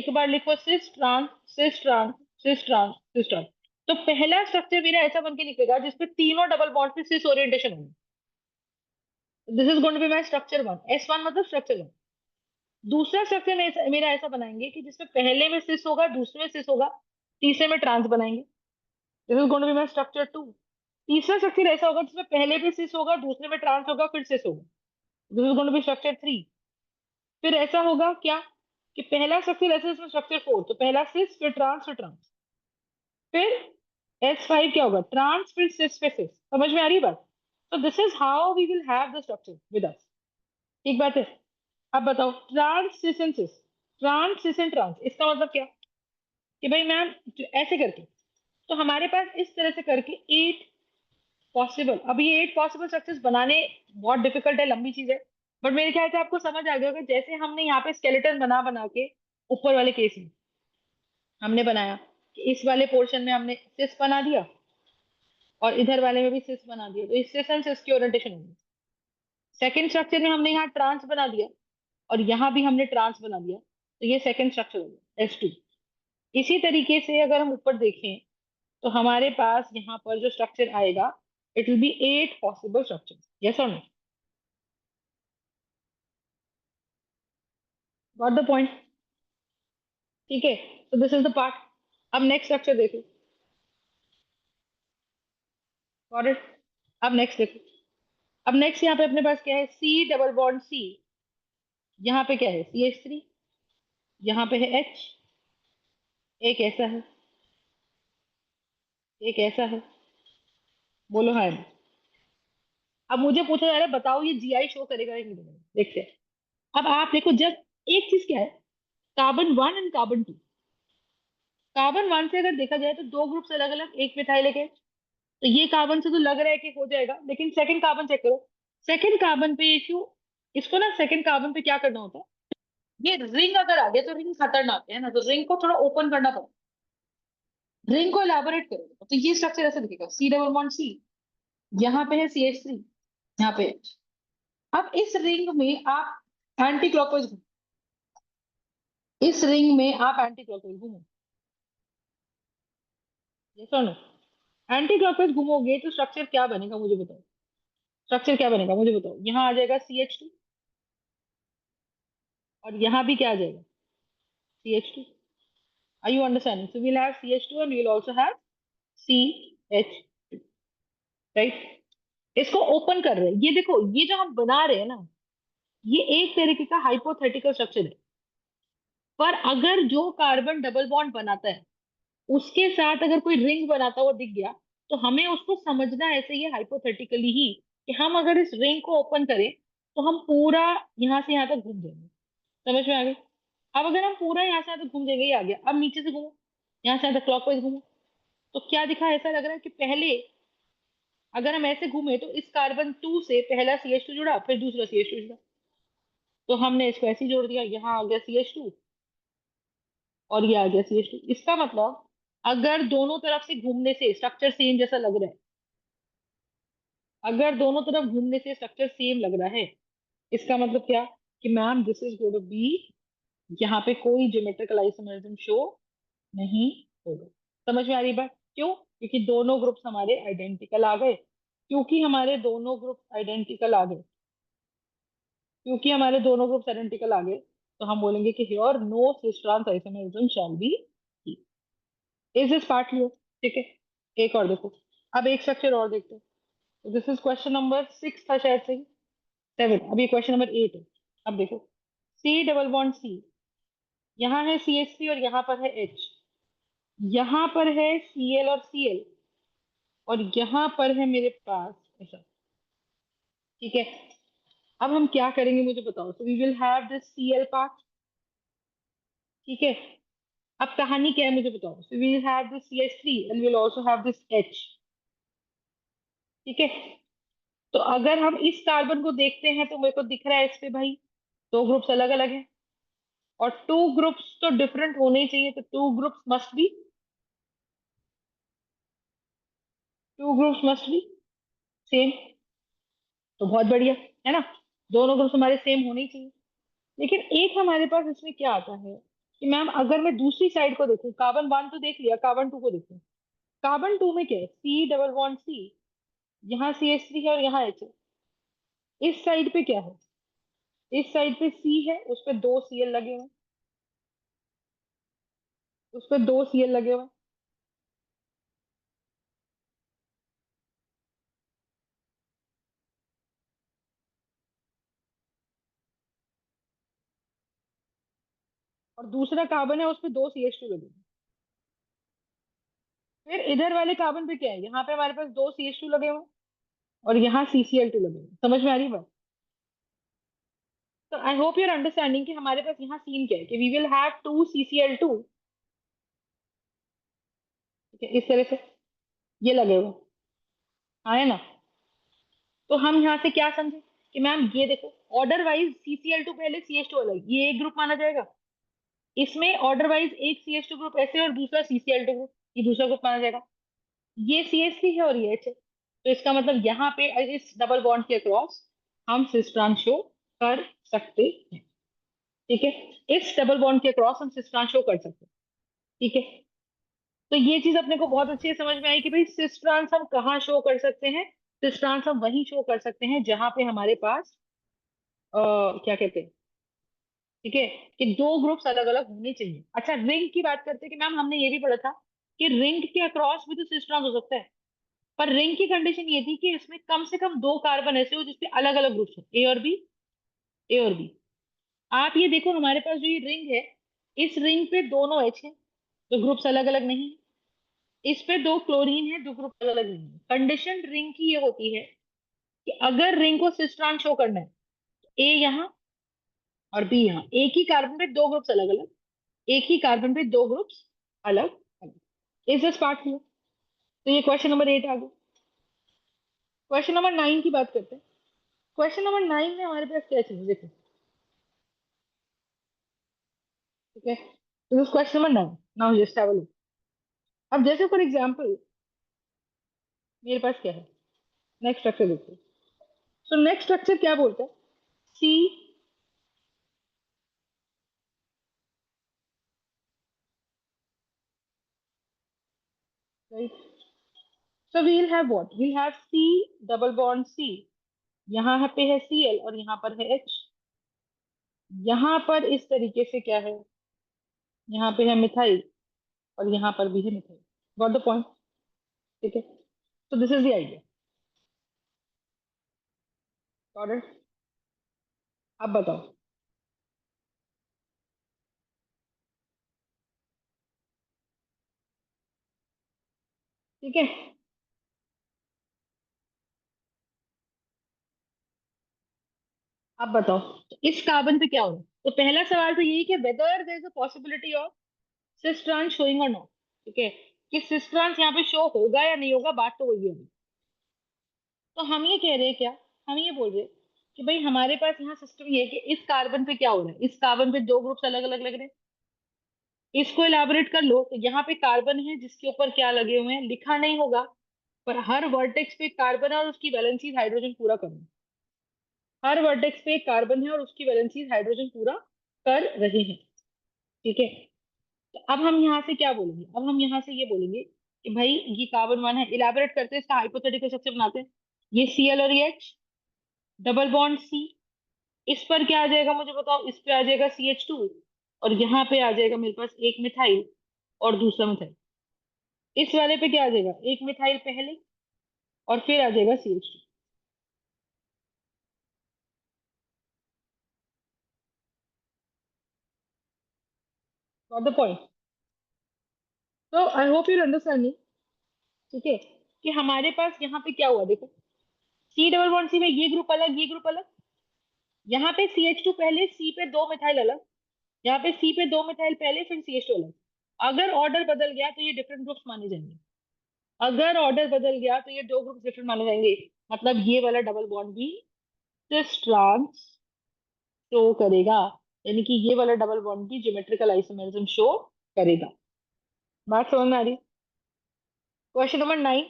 बार लिखो cis trans cis trans cis trans cis trans. तो पहला स्ट्रक्चर मेरा ऐसा बन के निकलेगा जिसपे तीनों डबल बॉन्ड पे सिस ओरिएंटेशन होगी। This is going to be my structure 1, S1 मतलब स्ट्रक्चर 1। दूसरा स्ट्रक्चर मेरा ऐसा बनाएंगे कि जिसमें पहले में सिस होगा, दूसरे में सिस होगा, तीसरे में ट्रांस बनाएंगे। This is going to be my structure 2। तीसरा स्ट्रक्चर ऐसा होगा जिसमें पहले भी सिस होगा, दूसरे में ट्रांस होगा, फिर सिस होगा। This is going to be structure 3। फिर ऐसा होगा क्या कि पहला स्ट्रक्चर ऐसा, इसमें स्ट्रक्चर 4, तो पहला सिस फिर ट्रांस फिर ट्रांस। फिर S5 क्या होगा, ट्रांस फिर सिस फिर सिस। समझ में आ रही है बात? तो this is how we will have the structure with us. ठीक बात है। अब बताओ, trans cis and cis, trans cis and trans, इसका मतलब क्या कि भाई मैम ऐसे करके, तो हमारे पास इस तरह से करके 8 पॉसिबल, अब ये 8 पॉसिबल स्ट्रक्चर्स बनाने बहुत डिफिकल्ट है, लंबी चीज है, बट मेरे ख्याल से आपको समझ आ गया होगा। जैसे हमने यहाँ पे स्केलेटन बना बना के ऊपर वाले केस में हमने बनाया कि इस वाले पोर्शन में हमने सिस बना दिया और इधर वाले में भी सिस बना दिया, तो इस सिस एंड सिस की ओरिएंटेशन होगी। सेकंड स्ट्रक्चर में हमने यहाँ ट्रांस बना दिया और यहाँ भी हमने ट्रांस बना दिया, तो ये सेकंड स्ट्रक्चर हो गया S2। इसी तरीके से अगर हम ऊपर देखें तो हमारे पास यहाँ पर जो स्ट्रक्चर आएगा, it will be 8 possible structure, yes और नो, गॉट द पॉइंट? ठीक है, तो दिस इज द पार्ट। अब नेक्स्ट स्ट्रक्चर देखो, गॉट इट? अब नेक्स्ट देखो, अब नेक्स्ट यहाँ पे अपने पास क्या है, C डबल बॉन्ड C, यहाँ पे क्या है CH3, यहाँ पे है H, एक ऐसा है, एक ऐसा है, बोलो हाँ नहीं। अब मुझे पूछा जा रहा है बताओ ये GI शो करेगा या नहीं करेगा, देखते हैं। अब आप देखो, जब एक चीज क्या है, कार्बन 1 एंड कार्बन 2, कार्बन 1 से अगर देखा जाए तो दो ग्रुप्स अलग अलग, एक मिथाइल एक H, तो ये कार्बन से तो लग रहा है कि हो जाएगा, लेकिन सेकंड कार्बन चेक करो, सेकंड कार्बन पे इफ यू, इसको ना सेकंड कार्बन पे क्या करना होता है, ये रिंग अगर आ गया तो रिंग खतरनाक है ना, तो रिंग को थोड़ा ओपन करना पड़ेगा, रिंग को एलाबोरेट करो, तो ये स्ट्रक्चर ऐसे दिखेगा, C डबल बॉन्ड C, यहाँ पे है CH3, यहाँ पे H। अब इस रिंग में आप एंटी क्लॉकवाइज घूमो, इस रिंग में आप एंटी क्लॉकवाइज घूमो, ये सुनो, एंटी क्लॉकवाइज घूमोगे तो स्ट्रक्चर क्या बनेगा मुझे बताओ, स्ट्रक्चर क्या बनेगा मुझे बताओ, यहाँ आ जाएगा CH2 और यहाँ भी क्या आ जाएगा CH2। Are you understanding? So we'll have CH2 and we'll also have CH2, right? इसको ओपन कर रहे हैं, ये देखो ये जो हम बना रहे हैं ना, ये एक तरीके का हाइपोथेटिकल स्ट्रक्चर है, पर अगर जो कार्बन डबल बॉन्ड बनाता है उसके साथ अगर कोई रिंग बनाता हुआ दिख गया, तो हमें उसको समझना ऐसे ही हाइपोथेटिकली ही कि हम अगर इस रिंग को ओपन करें तो हम पूरा यहाँ से यहाँ तक घूम जाएंगे। समझ में आ गई? अब अगर हम पूरा यहाँ से यहाँ तक घूम जाएंगे, ये आ गया, अब नीचे से घूमो, यहाँ से यहाँ तक क्लॉकवाइज घूमो, तो क्या दिखा, ऐसा लग रहा है कि पहले अगर हम ऐसे घूमे तो इस कार्बन 2 से पहला CH2 जुड़ा, फिर दूसरा CH2 जुड़ा, तो हमने इसको ऐसे ही जोड़ दिया, यहाँ आ गया CH2 और ये आ गया CH2। इसका मतलब अगर दोनों तरफ से घूमने से स्ट्रक्चर सेम जैसा लग रहा है, अगर दोनों तरफ घूमने से स्ट्रक्चर सेम लग रहा है, इसका मतलब क्या कि ma'am this is going to be, यहाँ पे कोई ज्योमेट्रिकल आइसोमरिज्म शो नहीं होगा। समझ में आ रही बात? क्यों? क्योंकि दोनों ग्रुप्स हमारे आइडेंटिकल आ गए, क्योंकि हमारे दोनों ग्रुप्स आइडेंटिकल आ गए, क्योंकि हमारे दोनों ग्रुप्स आइडेंटिकल आ गए, तो हम बोलेंगे कि here no cis trans isomerism shall be. Is this part clear? ठीक है, एक और देखो, अब एक स्ट्रक्चर और देखते हैं। दिस इज क्वेश्चन नंबर 6 था शायद से, 7, अभी क्वेश्चन नंबर 8 है। अब देखो, C डबल बॉन्ड C, यहाँ है CH3 और यहाँ पर है H, यहाँ पर है Cl और Cl, और यहाँ पर है मेरे पास ऐसा। ठीक है, अब हम क्या करेंगे मुझे बताओ। So we will have this Cl part. ठीक है, अब कहानी क्या है मुझे बताओ। So we will have this CH3 and will also have this H। ठीक है, तो अगर हम इस कार्बन को देखते हैं तो मेरे को दिख रहा है इस पे भाई दो ग्रुप्स अलग अलग हैं, और टू ग्रुप्स तो डिफरेंट होने ही चाहिए, तो two groups must be same. तो बहुत बढ़िया है ना, दोनों ग्रुप्स हमारे सेम होने ही चाहिए। लेकिन एक हमारे पास इसमें क्या आता है कि मैम अगर मैं दूसरी साइड को देखूं, कार्बन 1 तो देख लिया, कार्बन 2 को देखूं, कार्बन 2 में क्या है, C डबल बॉन्ड C, यहाँ CH3 है और यहाँ H है। इस साइड पे क्या है, इस साइड पे C है, उस पे दो Cl लगे हुए हैं, उस पे दो Cl लगे हुए हैं। और दूसरा कार्बन है, उस पे दो CH2 लगे हुए हैं। फिर इधर वाले कार्बन पे क्या है, यहाँ पे हमारे पास दो CH2 लगे हुए हैं और यहाँ CCl2 लगे हुए हैं। समझ में आ रही बात? तो आई होप यूर अंडरस्टैंडिंग कि हमारे पास यहाँ सीन क्या है कि we will have to CCl2। ठीक है, इस तरह से ये लगे हुए हैं। हाँ है ना? तो हम यहाँ से क्या समझे कि मैम ये देखो, ऑर्डर वाइज CCl2 पहले CH2 अलग, ये एक ग्रुप माना जाएगा। इसमें ऑर्डर वाइज एक CH2 ग्रुप ऐसे और दूसरा CCl2 ग्रुप, ये दूसरा ग्रुप माना जाएगा। ये CH3 है और ये H है, तो इसका मतलब यहाँ पे इस डबल बॉन्ड के अक्रॉस हम सिस्ट्रान शो कर सकते हैं। ठीक है, इस डबल बॉन्ड के अक्रॉस हम सिस्ट्रान शो कर सकते हैं। ठीक है, तो ये चीज अपने को बहुत अच्छे से समझ में आई कि भाई सिस्ट्रांस हम कहाँ शो कर सकते हैं। सिस्ट्रांस हम वहीं शो कर सकते हैं जहां पे हमारे पास क्या कहते हैं, ठीक है, कि दो ग्रुप्स अलग अलग होने चाहिए। अच्छा, रिंग की बात करते हैं कि मैम हमने ये भी पढ़ा था कि रिंग के अक्रॉस भी तो सिस्ट्रांस हो सकता है, पर रिंग की कंडीशन ये थी कि इसमें कम से कम दो कार्बन ऐसे हो जिसपे अलग अलग ग्रुप्स हो, ए और बी, ए और बी। आप ये देखो हमारे पास जो ये रिंग है, इस रिंग पे दोनों एच है, तो ग्रुप्स अलग अलग नहीं। इस पे दो क्लोरीन है, दो ग्रुप अलग अलग नहीं है। कंडीशन रिंग की ये होती है कि अगर रिंग को सिस्ट्रान शो करना है, ए यहाँ और बी यहाँ, एक ही कार्बन पे दो ग्रुप्स अलग अलग, एक ही कार्बन पे दो ग्रुप्स अलग अलग। Is this part clear? तो ये क्वेश्चन नंबर 8 आ गया। क्वेश्चन नंबर 9 की बात करते हैं। क्वेश्चन नंबर 9 में हमारे पास क्या चीज देखो। ठीक है, तो question number 9, now just have a look. अब जैसे फॉर एग्जांपल मेरे पास क्या है, नेक्स्ट स्ट्रक्चर देखो। सो नेक्स्ट स्ट्रक्चर क्या बोलता है, see, right. So we'll have what, we'll have C double bond C, यहाँ पे है Cl और यहाँ पर है H। यहाँ पर इस तरीके से क्या है, यहाँ पे है मिथाइल और यहाँ पर भी है मिथाइल। Got the point? ठीक है, तो this is the idea. Got it? अब बताओ। ठीक है, अब बताओ तो इस कार्बन पे क्या होगा। तो पहला सवाल तो यही कि whether there is a possibility of cis trans showing और नॉट। ठीक है, कि सिस ट्रांस यहाँ पे शो होगा या नहीं होगा, बात तो वही होगी। तो हम ये कह रहे हैं क्या, हम ये बोल रहे हैं कि भाई हमारे पास यहाँ सिस्टम ये है कि इस कार्बन पे क्या हो रहा है, इस कार्बन पे दो ग्रुप्स अलग अलग लग रहे हैं। इसको इलाबोरेट कर लो तो यहाँ पे कार्बन है जिसके ऊपर क्या लगे हुए हैं लिखा नहीं होगा, पर हर वर्टेक्स पे कार्बन है और उसकी वैलेंसीज हाइड्रोजन पूरा करना। हर वर्टेक्स पे कार्बन है और उसकी वैलेंसीज हाइड्रोजन पूरा कर रहे हैं। ठीक है। तो अब हम यहाँ से क्या बोलेंगे, अब हम यहाँ से ये बोलेंगे कि भाई ये कार्बन वन है, इलाबोरेट करते हैं, इसका हाइपोथेटिकल स्ट्रक्चर बनाते हैं। ये Cl और ये H, डबल बॉन्ड C, इस पर क्या आ जाएगा मुझे बताओ, इस पे आ जाएगा CH2, और यहाँ पे आ जाएगा मेरे पास एक मिथाइल और दूसरा मिथाइल। इस वाले पे क्या आ जाएगा, एक मिथाइल पहले और फिर आ जाएगा CH2। Got the point. तो I hope you understand me. ठीक है, कि हमारे पास यहाँ पे क्या हुआ देखो, C डबल बॉन्ड C में ये ग्रुप अलग, ये ग्रुप अलग, यहाँ पे CH2 पहले, C पे दो मिथाइल अलग, यहाँ पे C पे दो मिथाइल पहले फिर CH2 अलग। अगर ऑर्डर बदल गया तो ये डिफरेंट ग्रुप्स माने जाएंगे। अगर ऑर्डर बदल गया तो ये दो ग्रुप्स डिफरेंट माने जाएंगे। मतलब ये वाला डबल बॉन्ड भी सिस ट्रांस शो करेगा, यानी कि ये वाला डबल बॉन्ड भी ज्योमेट्रिकल आइसोमेरिज्म शो करेगा। बात समझ में आ रही। क्वेश्चन नंबर 9,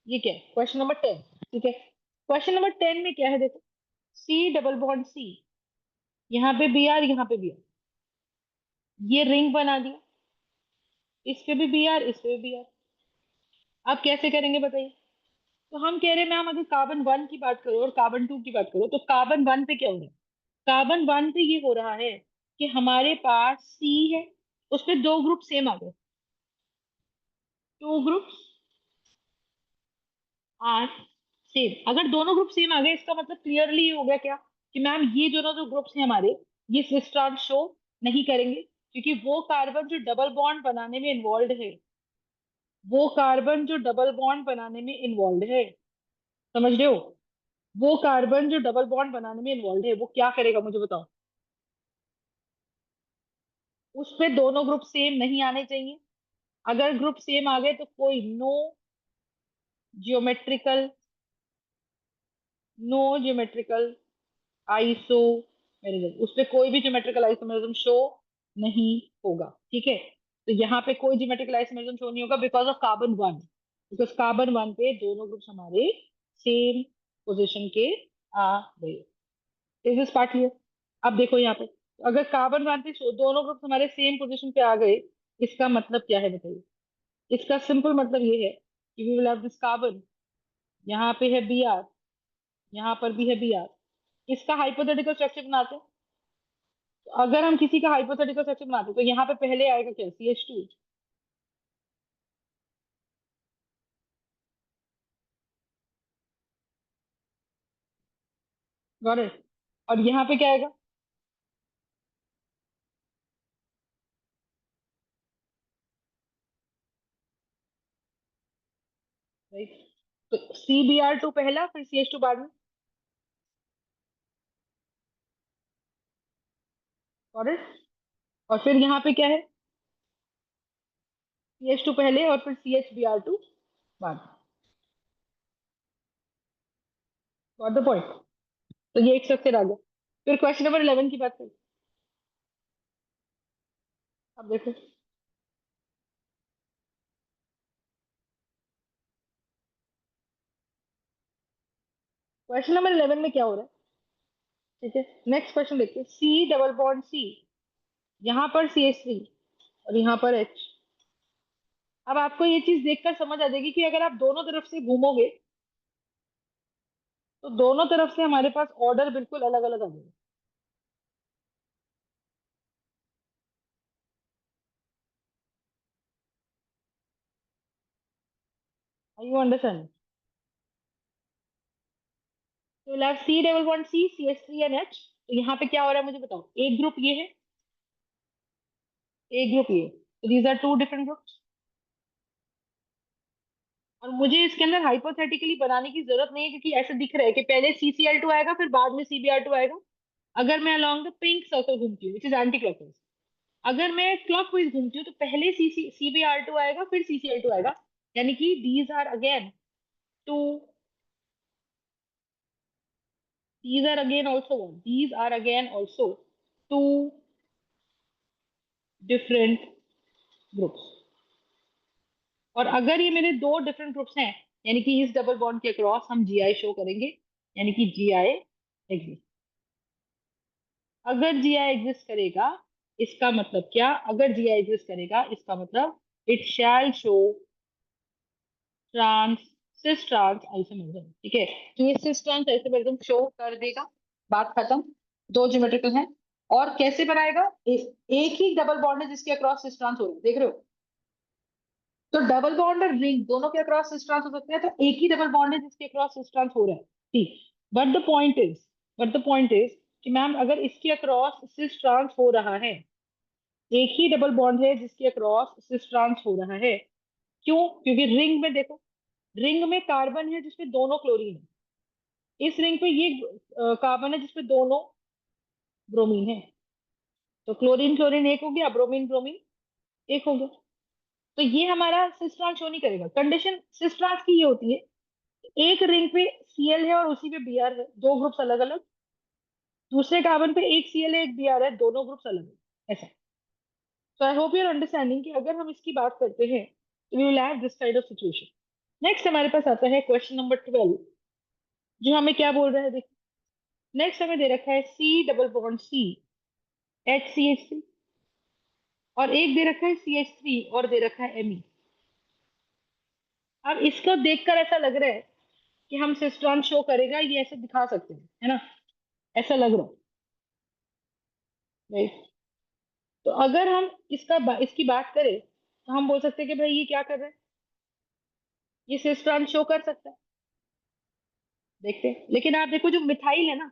ये क्या है, क्वेश्चन नंबर 10। ठीक है, क्वेश्चन नंबर 10 में क्या है देखो, C डबल बॉन्ड C, यहाँ पे Br, यहाँ पे Br, ये रिंग बना दिया, इस पे भी Br, इस पे भी Br। अब कैसे करेंगे बताइए। तो हम कह रहे हैं मैम अगर कार्बन वन की बात करो और कार्बन टू की बात करो, तो कार्बन वन पे क्या हो रहा है, कार्बन वन पे ये हो रहा है कि हमारे पास सी है, उसमें दो ग्रुप सेम आ गए, टू ग्रुप्स आर सेम। अगर दोनों ग्रुप सेम आ गए इसका मतलब क्लियरली ये हो गया क्या, कि मैम ये दोनों जो ग्रुप्स हैं हमारे, ये सिस ट्रांस शो नहीं करेंगे, क्योंकि वो कार्बन जो डबल बॉन्ड बनाने में इन्वॉल्व है, वो कार्बन जो डबल बॉन्ड बनाने में इन्वॉल्व है, समझ रहे हो, वो कार्बन जो डबल बॉन्ड बनाने में इन्वॉल्व है वो क्या करेगा मुझे बताओ। उस पे दोनों ग्रुप सेम नहीं आने चाहिए। अगर ग्रुप सेम आ गए तो कोई जियोमेट्रिकल नो जियोमेट्रिकल आइसोमेरिज्म, उस पे कोई भी ज्योमेट्रिकल आइसोमेरिज्म शो नहीं होगा। ठीक है, तो यहाँ पे कोई ज्योमेट्रिकल आइसोमेरिज्म शो नहीं होगा because of carbon one, because carbon one पे दोनों ग्रुप्स हमारे सेम पोजिशन के आ गए। Is this part clear. अब देखो यहाँ पे, अगर कार्बन वन पे दोनों ग्रुप्स हमारे सेम पोजिशन पे आ गए, इसका मतलब क्या है बताइए। इसका सिंपल मतलब ये है कि we will have this carbon, यहाँ पे है Br, यहाँ पर भी है Br, इसका हाइपोथेटिकल स्ट्रक्चर बनाते हैं। तो अगर हम किसी का हाइपोथेटिकल स्ट्रक्चर बनाते हैं तो यहाँ पे पहले आएगा क्या, CH2। Got it. और यहाँ पे क्या आएगा, राइट। तो CBr2 पहला फिर CH2 बाद में। Got it. और फिर यहाँ पे क्या है, CH2 पहले और फिर CHBr2 बाद में। Got the point. तो ये एक स्ट्रक्चर आ गया। फिर क्वेश्चन नंबर 11 की बात करें। अब देखो, क्वेश्चन नंबर 11 में क्या हो रहा है। ठीक है, नेक्स्ट क्वेश्चन देखिए, C डबल बॉन्ड C, यहाँ पर CH3 और यहाँ पर H। अब आपको ये चीज देखकर समझ आ जाएगी कि अगर आप दोनों तरफ से घूमोगे तो दोनों तरफ से हमारे पास ऑर्डर बिल्कुल अलग अलग आ जाएगा। Are you understand? तो lab C double bond C, CH3 and H। तो यहाँ पे क्या हो रहा है मुझे बताओ, एक ग्रुप ये है, एक ग्रुप ये, तो these are two different groups. और मुझे इसके अंदर हाइपोथेटिकली बनाने की जरूरत नहीं है, क्योंकि ऐसा दिख रहा है कि पहले CCl2 आएगा फिर बाद में CBr2 आएगा। अगर मैं अलोंग द पिंक सर्कल घूमती हूँ विच इज एंटी क्लॉकवाइज, अगर मैं क्लॉकवाइज घूमती हूँ तो पहले CBr2 आएगा फिर CCl2 आएगा, यानी कि these are again two these are again also what? These are again also two different groups. और अगर ये मेरे दो डिफरेंट ग्रुप्स हैं, यानी कि इस डबल बॉन्ड के अक्रॉस हम जीआई शो करेंगे, यानी कि जीआई एग्जिस्ट। अगर जीआई एग्जिस्ट करेगा इसका मतलब क्या? अगर जीआई एग्जिस्ट करेगा इसका मतलब it shall show trans cis trans isomerism. ठीक है, तो ये सिस ट्रांस आइसोमरिज्म शो कर देगा, बात खत्म। दो ज्योमेट्रिकल है। और कैसे बनाएगा? एक ही डबल बॉन्ड है जिसके अक्रॉस सिस ट्रांस हो रहा है, देख रहे हो? तो डबल बॉन्ड और रिंग दोनों के अक्रॉस सिस ट्रांस हो सकते हैं, तो एक ही डबल बॉन्ड है जिसके अक्रॉस सिस ट्रांस हो रहा है। ठीक। But the point is but the point is कि मैम अगर इसके अक्रॉस सिस ट्रांस हो रहा है, एक ही डबल बॉन्ड है जिसके अक्रॉस सिस ट्रांस हो रहा है, क्यों? क्योंकि रिंग में देखो, रिंग में कार्बन है जिसपे दोनों क्लोरीन है, इस रिंग पे ये कार्बन है जिसपे दोनों ब्रोमीन है, तो क्लोरीन क्लोरीन एक हो गया, ब्रोमीन ब्रोमीन एक हो गया। तो ये हमारा सिस ट्रांस शो नहीं करेगा। कंडीशन सिस ट्रांस की ये होती है, एक रिंग पे सीएल है और उसी पे बीआर है, दो ग्रुप्स अलग अलग। दूसरे कार्बन पे एक सीएल है एक बीआर है, दोनों ग्रुप्स अलग है, ऐसा। तो I hope you are understanding कि अगर हम इसकी बात करते हैं तो we will have this kind of situation. Next हमारे पास आता है क्वेश्चन नंबर 12, जो हमें क्या बोल रहा है, देखिए। नेक्स्ट हमें दे रखा है सी डबल बॉन्ड सी HCH3, और एक दे रखा है CH3 और दे रखा है Me। अब इसको देखकर ऐसा लग रहा है कि हम सिस्टोन शो करेगा, ये ऐसे दिखा सकते हैं, है ना? ऐसा लग रहा है, राइट? तो अगर हम इसकी बात करें तो हम बोल सकते हैं कि भाई ये क्या कर रहा है, ये सिस्टोन शो कर सकता है। देखते हैं, लेकिन आप देखो जो मिथाइल है ना,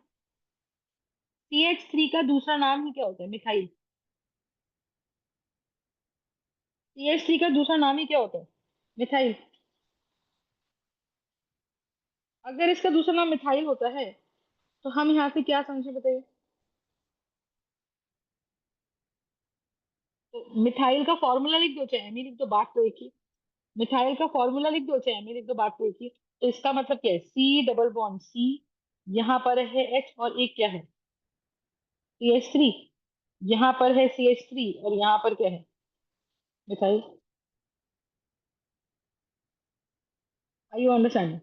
CH3 का दूसरा नाम ही क्या होता है? मिथाइल। CH3 का दूसरा नाम ही क्या होता है? मिथाइल। अगर इसका दूसरा नाम मिथाइल होता है तो हम यहाँ से क्या समझे, बताइए? तो मिथाइल का फॉर्मूला लिख दो, चाहे एमी लिख दो, बात तो एक ही। मिथाइल का फॉर्मूला लिख दो, चाहे एमी लिख दो, बात तो एक ही। तो इसका मतलब क्या है? सी डबल बॉन्ड सी, यहाँ पर है H और एक क्या है? CH3। यहाँ पर है CH3 और यहाँ पर क्या है? मिथाइल। I you understand?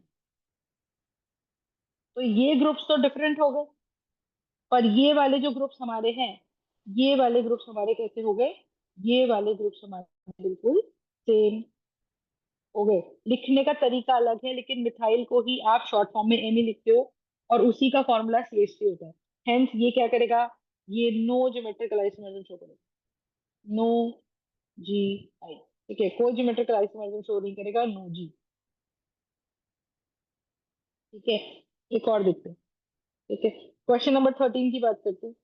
तो ये ग्रुप्स तो डिफरेंट हो गए, पर ये वाले जो ग्रुप्स हमारे हैं, ये वाले ग्रुप्स हमारे कैसे हो गए? ये वाले ग्रुप्स हमारे बिल्कुल सेम हो गए। लिखने का तरीका अलग है, लेकिन मिथाइल को ही आप शॉर्ट फॉर्म में एमी लिखते हो, और उसी का फॉर्मूला CH3 होता है। हेंस ये क्या करेगा? ये नो ज्योमेट्रिकल आइसोमरिज्म शो करेगा, नो GI। ठीक है, कोई ज्योमेट्रिकल आइसोमरिज्म शो नहीं करेगा, नो G। ठीक है, एक और देखते हैं। ठीक है, क्वेश्चन नंबर 13 की बात करते हैं।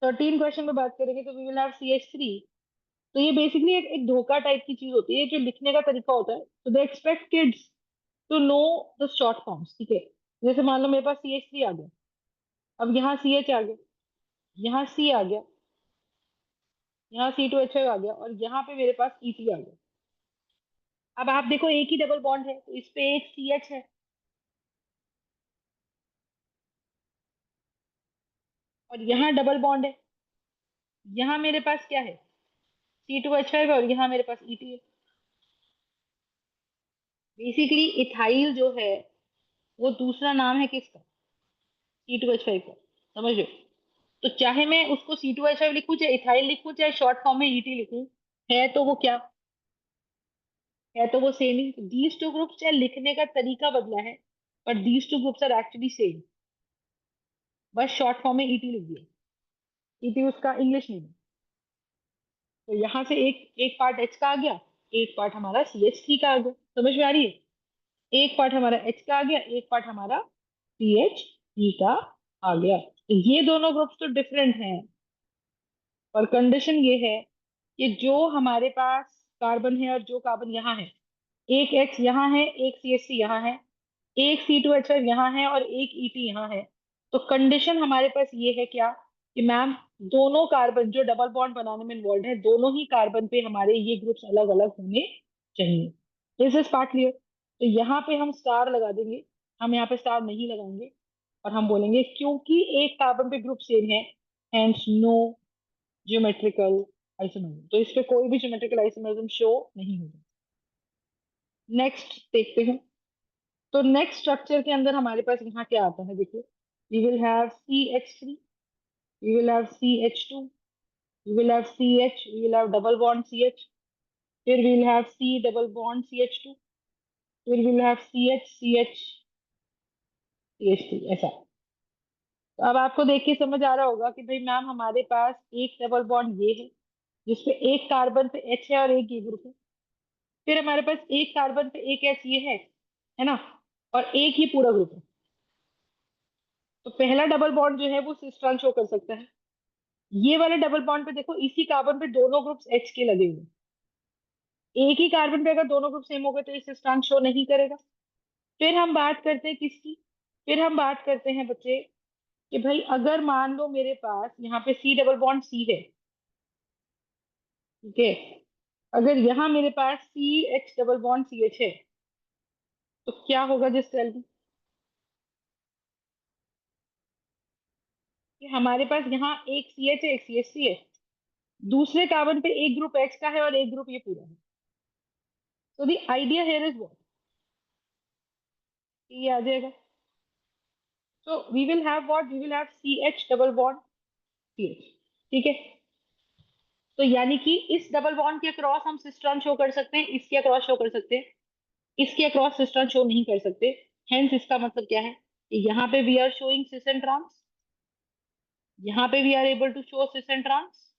13 क्वेश्चन में बात करेंगे तो वी विल हैव CH3। तो ये बेसिकली एक धोखा टाइप की चीज होती है, जो लिखने का तरीका होता है। तो they expect kids to know the short forms. ठीक है, जैसे मान लो मेरे पास CH3 आ गया, अब यहाँ CH आ गया, यहाँ C आ गया, यहाँ C2H5 आ गया, और यहाँ पे मेरे पास ET आ गया। अब आप देखो एक ही डबल बॉन्ड है, तो इस पे एक CH है, और यहाँ डबल बॉन्ड है, यहाँ मेरे पास क्या है? C2H5 है, और यहाँ मेरे पास ET है। बेसिकली इथाइल जो है वो दूसरा नाम है किसका? C2H5 का, समझ लो। तो चाहे मैं उसको C2H5 लिखूं, चाहे इथाइल लिखूं, चाहे शॉर्ट फॉर्म में ET लिखूं, है तो वो क्या है? तो वो सेम ही। दीज टू ग्रुप्स, चाहे लिखने का तरीका बदला है, पर these two groups are actually same, बस शॉर्ट फॉर्म में ET लिख दिया। ET उसका इंग्लिश नेम है। तो यहाँ से एक एक पार्ट H का आ गया, एक पार्ट हमारा CH3 का आ गया, समझ में आ रही है? एक पार्ट हमारा H का आ गया, एक पार्ट हमारा CH3 का आ गया। तो ये दोनों ग्रुप्स तो डिफरेंट हैं, और कंडीशन ये है कि जो हमारे पास कार्बन है और जो कार्बन यहाँ है, एक H यहाँ है, एक CH3 यहाँ है, एक C2H5 यहाँ है, और एक ET यहाँ है। तो कंडीशन हमारे पास ये है क्या, कि मैम दोनों कार्बन जो डबल बॉन्ड बनाने में इन्वॉल्व है, दोनों ही कार्बन पे हमारे ये ग्रुप्स अलग अलग होने चाहिए। This is part clear? तो यहाँ पे हम स्टार लगा देंगे, हम यहाँ पे स्टार नहीं लगाएंगे। और हम बोलेंगे क्योंकि एक कार्बन पे ग्रुप सेम है, हेंस नो ज्योमेट्रिकल आइसोमरिज्म। तो इस पे कोई भी ज्योमेट्रिकल आइसोमरिज्म शो नहीं होगा। नेक्स्ट देखते हैं। तो नेक्स्ट स्ट्रक्चर के अंदर हमारे पास यहाँ क्या आता है, देखिए, we will have CH3, we will have CH2, we will have CH, we will have double bond CH, फिर we will have C double bond CH2, फिर we will have CH CH CH3, ऐसा। तो अब आपको देख के समझ आ रहा होगा कि भाई मैम हमारे पास एक डबल बॉन्ड ये है जिसपे एक कार्बन पे H है और एक ये ग्रुप है, फिर हमारे पास एक कार्बन पे एक H ये है ना, और एक ही पूरा ग्रुप है। तो पहला डबल बॉन्ड जो है वो सिस्ट्रॉन शो कर सकता है। ये वाले डबल बॉन्ड पे देखो, इसी कार्बन पे दोनों ग्रुप्स H के लगे हुए हैं। एक ही कार्बन पे अगर दोनों ग्रुप सेम हो गए तो ये सिस्ट्रॉन शो नहीं करेगा। फिर हम बात करते हैं किसकी, फिर हम बात करते हैं बच्चे कि भाई अगर मान लो मेरे पास यहाँ पे C डबल बॉन्ड C है, ठीक है, अगर यहाँ मेरे पास CH डबल बॉन्ड CH है, तो क्या होगा जिस सेल में, कि हमारे पास यहाँ एक CH है, एक CH3 है, दूसरे कार्बन पे एक ग्रुप H का है और एक ग्रुप ये पूरा है। तो the idea here is what, ये आ जाएगा। So we will have what? We will have CH double bond CH, ठीक है। तो यानी कि इस डबल बॉन्ड के अक्रॉस हम सिस्टर्न शो कर सकते हैं, इसके अक्रॉस शो कर सकते हैं, इसके अक्रॉस सिस्टर्न शो नहीं कर सकते। हेंस इसका मतलब क्या है कि यहाँ पे we are showing cis and trans, यहाँ पे we are able to show cis and trans,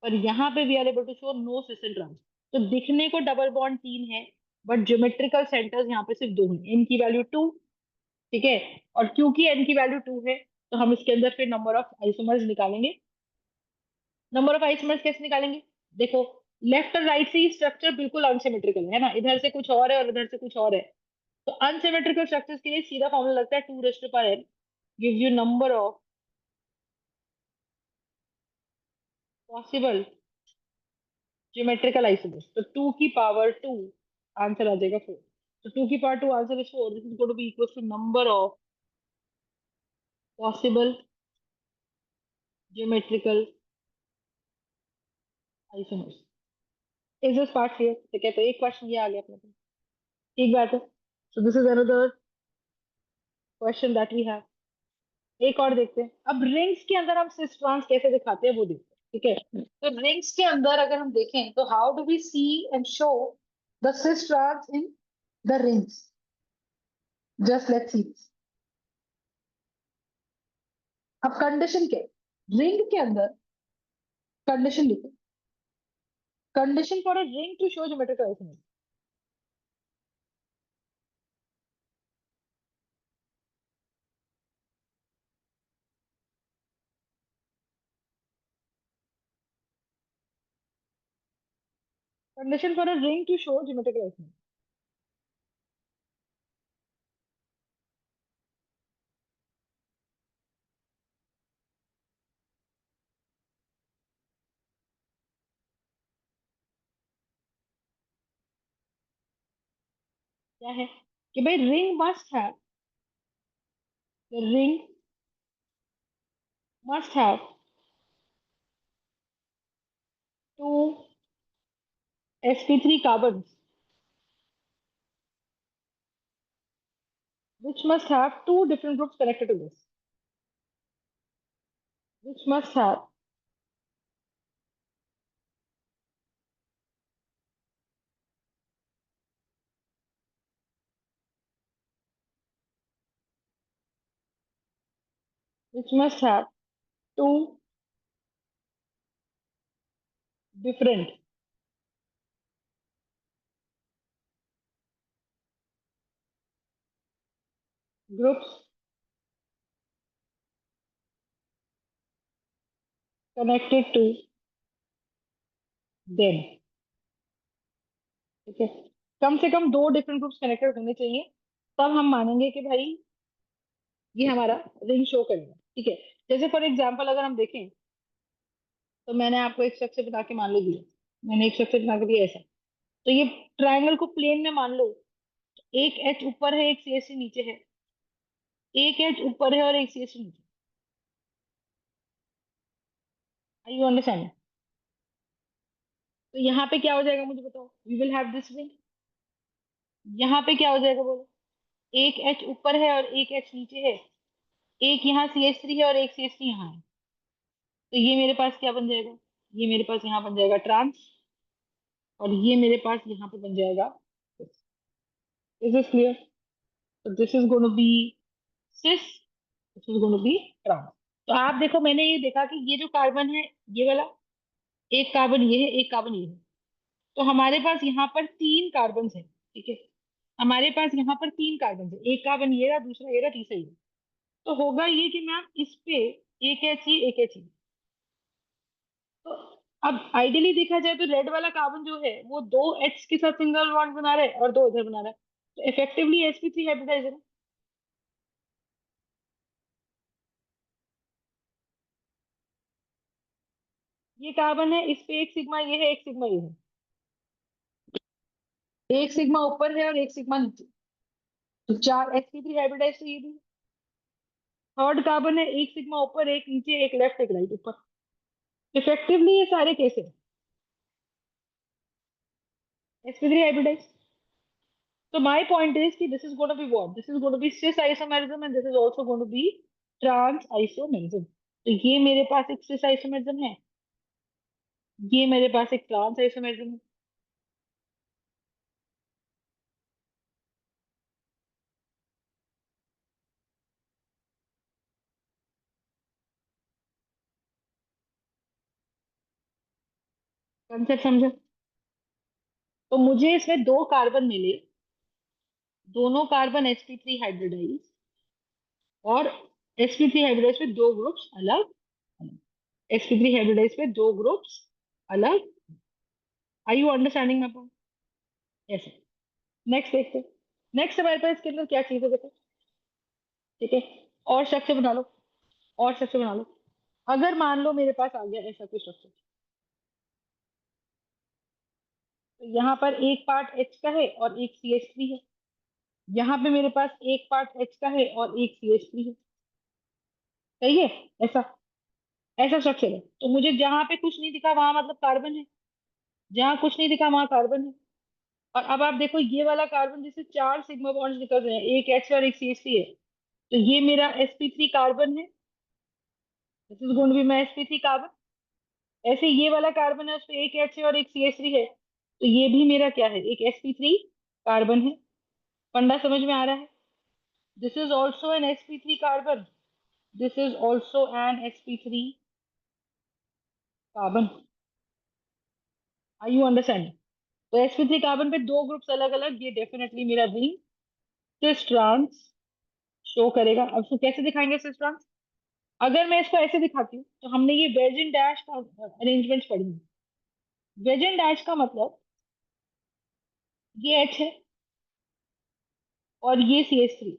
और यहाँ पे we are able to show no cis and trans. तो दिखने को डबल बॉन्ड 3 है, बट ज्योमेट्रिकल सेंटर्स यहाँ पे सिर्फ 2 हैं, एन की वैल्यू 2, ठीक है। और क्योंकि एन की वैल्यू 2 है तो हम इसके अंदर फिर नंबर ऑफ आइसोमर्स निकालेंगे। नंबर ऑफ आइसोमर्स कैसे निकालेंगे, देखो, लेफ्ट और राइट से ही स्ट्रक्चर बिल्कुल अनसिमेट्रिकल है ना, इधर से कुछ और है और इधर से कुछ और है। तो अनसिमेट्रिकल स्ट्रक्चर्स के लिए सीधा फॉर्मूला लगता है 2n gives you number of possible geometrical isomers. तो 2 की पावर 2, आंसर आ जाएगा 4। तो 2 की power 2 answer is 4, this is going to be equal to number of possible geometrical isomers. Is this part clear, ठीक है। तो एक क्वेश्चन ये आ गया अपने पास, ठीक बात है। So this is another question that we have. एक और देखते हैं। अब रिंग्स के अंदर हम सिस ट्रांस कैसे दिखाते हैं वो देखते हैं, ठीक है। तो रिंग्स के अंदर अगर हम देखें तो how do we see and show the cis trans in the rings, just let's see. अब कंडीशन क्या है रिंग के अंदर, कंडीशन लिखो, condition for a ring to show geometrical isomers. Condition for a ring to show geometrical isomers क्या है, कि भाई ring must have two sp3 carbons which must have two different groups connected to this, which must have which must have two different groups connected to them, ठीक है। कम से कम दो different groups connected होने चाहिए, तब हम मानेंगे कि भाई ये हमारा रिंग शो करेगा, ठीक है। जैसे फॉर एग्जांपल अगर हम देखें, तो मैंने आपको एक स्ट्रक्चर बना के मान लो दिया, मैंने एक स्ट्रक्चर बना के दिया ऐसा। तो ये ट्रायंगल को प्लेन में मान लो, एक एच ऊपर है, एक सी नीचे है, एक एच ऊपर है और एक सी एच नीचे। I you understand? तो यहाँ पे क्या हो जाएगा मुझे बताओ, we will have this way. यहाँ पे क्या हो जाएगा बोलो, एक एच ऊपर है और एक एच नीचे है, एक यहाँ सी एच थ्री है और एक सी एच थ्री यहाँ है। तो ये मेरे पास क्या बन जाएगा, ये मेरे पास यहाँ बन जाएगा ट्रांस, और ये मेरे पास यहाँ पे बन जाएगा। Is this clear? तो this is going to be cis, this is going to be trans. तो आप देखो, मैंने ये देखा कि ये जो कार्बन है, ये वाला, एक कार्बन ये है, एक कार्बन ये है। तो हमारे पास यहाँ पर तीन कार्बन है, ठीक है। हमारे पास यहाँ पर तीन कार्बन है, एक कार्बन ये रहा, दूसरा ये रहा, तीसरा ये रहा। तो होगा ये कि मैम इस पे एक एच ही, एक एच ही। तो अब आइडियली देखा जाए तो रेड वाला कार्बन जो है वो दो एच के साथ सिंगल बॉन्ड बना रहा है और दो इधर बना रहा है, तो इफेक्टिवली sp3 हाइब्रिडाइजर है। ये कार्बन है, इस पे एक सिग्मा ये है, एक सिग्मा ये है, एक सिग्मा ऊपर है और एक सिग्मा नीचे। तो चार sp3 हाइब्रिडाइज तो ये भी। थर्ड कार्बन है, एक सिग्मा ऊपर, एक नीचे, एक लेफ्ट एक राइट ऊपर। इफेक्टिवली ये सारे कैसे sp3 hybridize. So my point is कि this is going to be what? This is going to be cis isomerism and this is also going to be trans isomerism. तो ये मेरे पास एक cis isomerism है, ये मेरे पास एक trans isomerism है। कंसेप्ट समझो? तो मुझे इसमें दो कार्बन मिले, दोनों कार्बन sp3 हाइब्रिडाइज, और sp3 हाइब्रिडाइज पे दो ग्रुप्स अलग, sp3 हाइब्रिडाइज पे दो ग्रुप्स अलग। Are you understanding my point? ऐसे। नेक्स्ट देखते हैं। नेक्स्ट हमारे पास इसके अंदर क्या चीज है देखो, ठीक है। और स्ट्रक्चर बना लो, और स्ट्रक्चर बना लो। अगर मान लो मेरे पास आ गया ऐसा कुछ स्ट्रक्चर, तो यहाँ पर एक पार्ट एच का है और एक सी एच थ्री है, यहाँ पे मेरे पास एक पार्ट एच का है और एक सी एच थ्री है, सही है? ऐसा, ऐसा स्ट्रक्चर है। तो मुझे जहां पे कुछ नहीं दिखा वहां मतलब कार्बन है, जहां कुछ नहीं दिखा वहां कार्बन है। और अब आप देखो ये वाला कार्बन जिससे चार सिग्मा बॉन्ड्स निकल रहे हैं, एक एच और एक सी एच थ्री है, तो ये मेरा sp3 कार्बन है, this is going to be my sp3 carbon. ऐसे ये वाला कार्बन है, उसपे एक एच है और एक सी एच थ्री है, तो ये भी मेरा क्या है, एक sp3 कार्बन है। फंडा समझ में आ रहा है? This is also an sp3 carbon. This is also an sp3 carbon. Are you understanding? तो sp3 कार्बन पे दो ग्रुप्स अलग अलग, ये डेफिनेटली मेरा रिंग सिस ट्रांस शो करेगा। अब इसको कैसे दिखाएंगे सिस ट्रांस? अगर मैं इसको ऐसे दिखाती हूँ तो हमने ये वेज इन डैश का अरेंजमेंट पढ़ी है। वेज इन डैश का मतलब ये एच है और ये सी एच थ्री।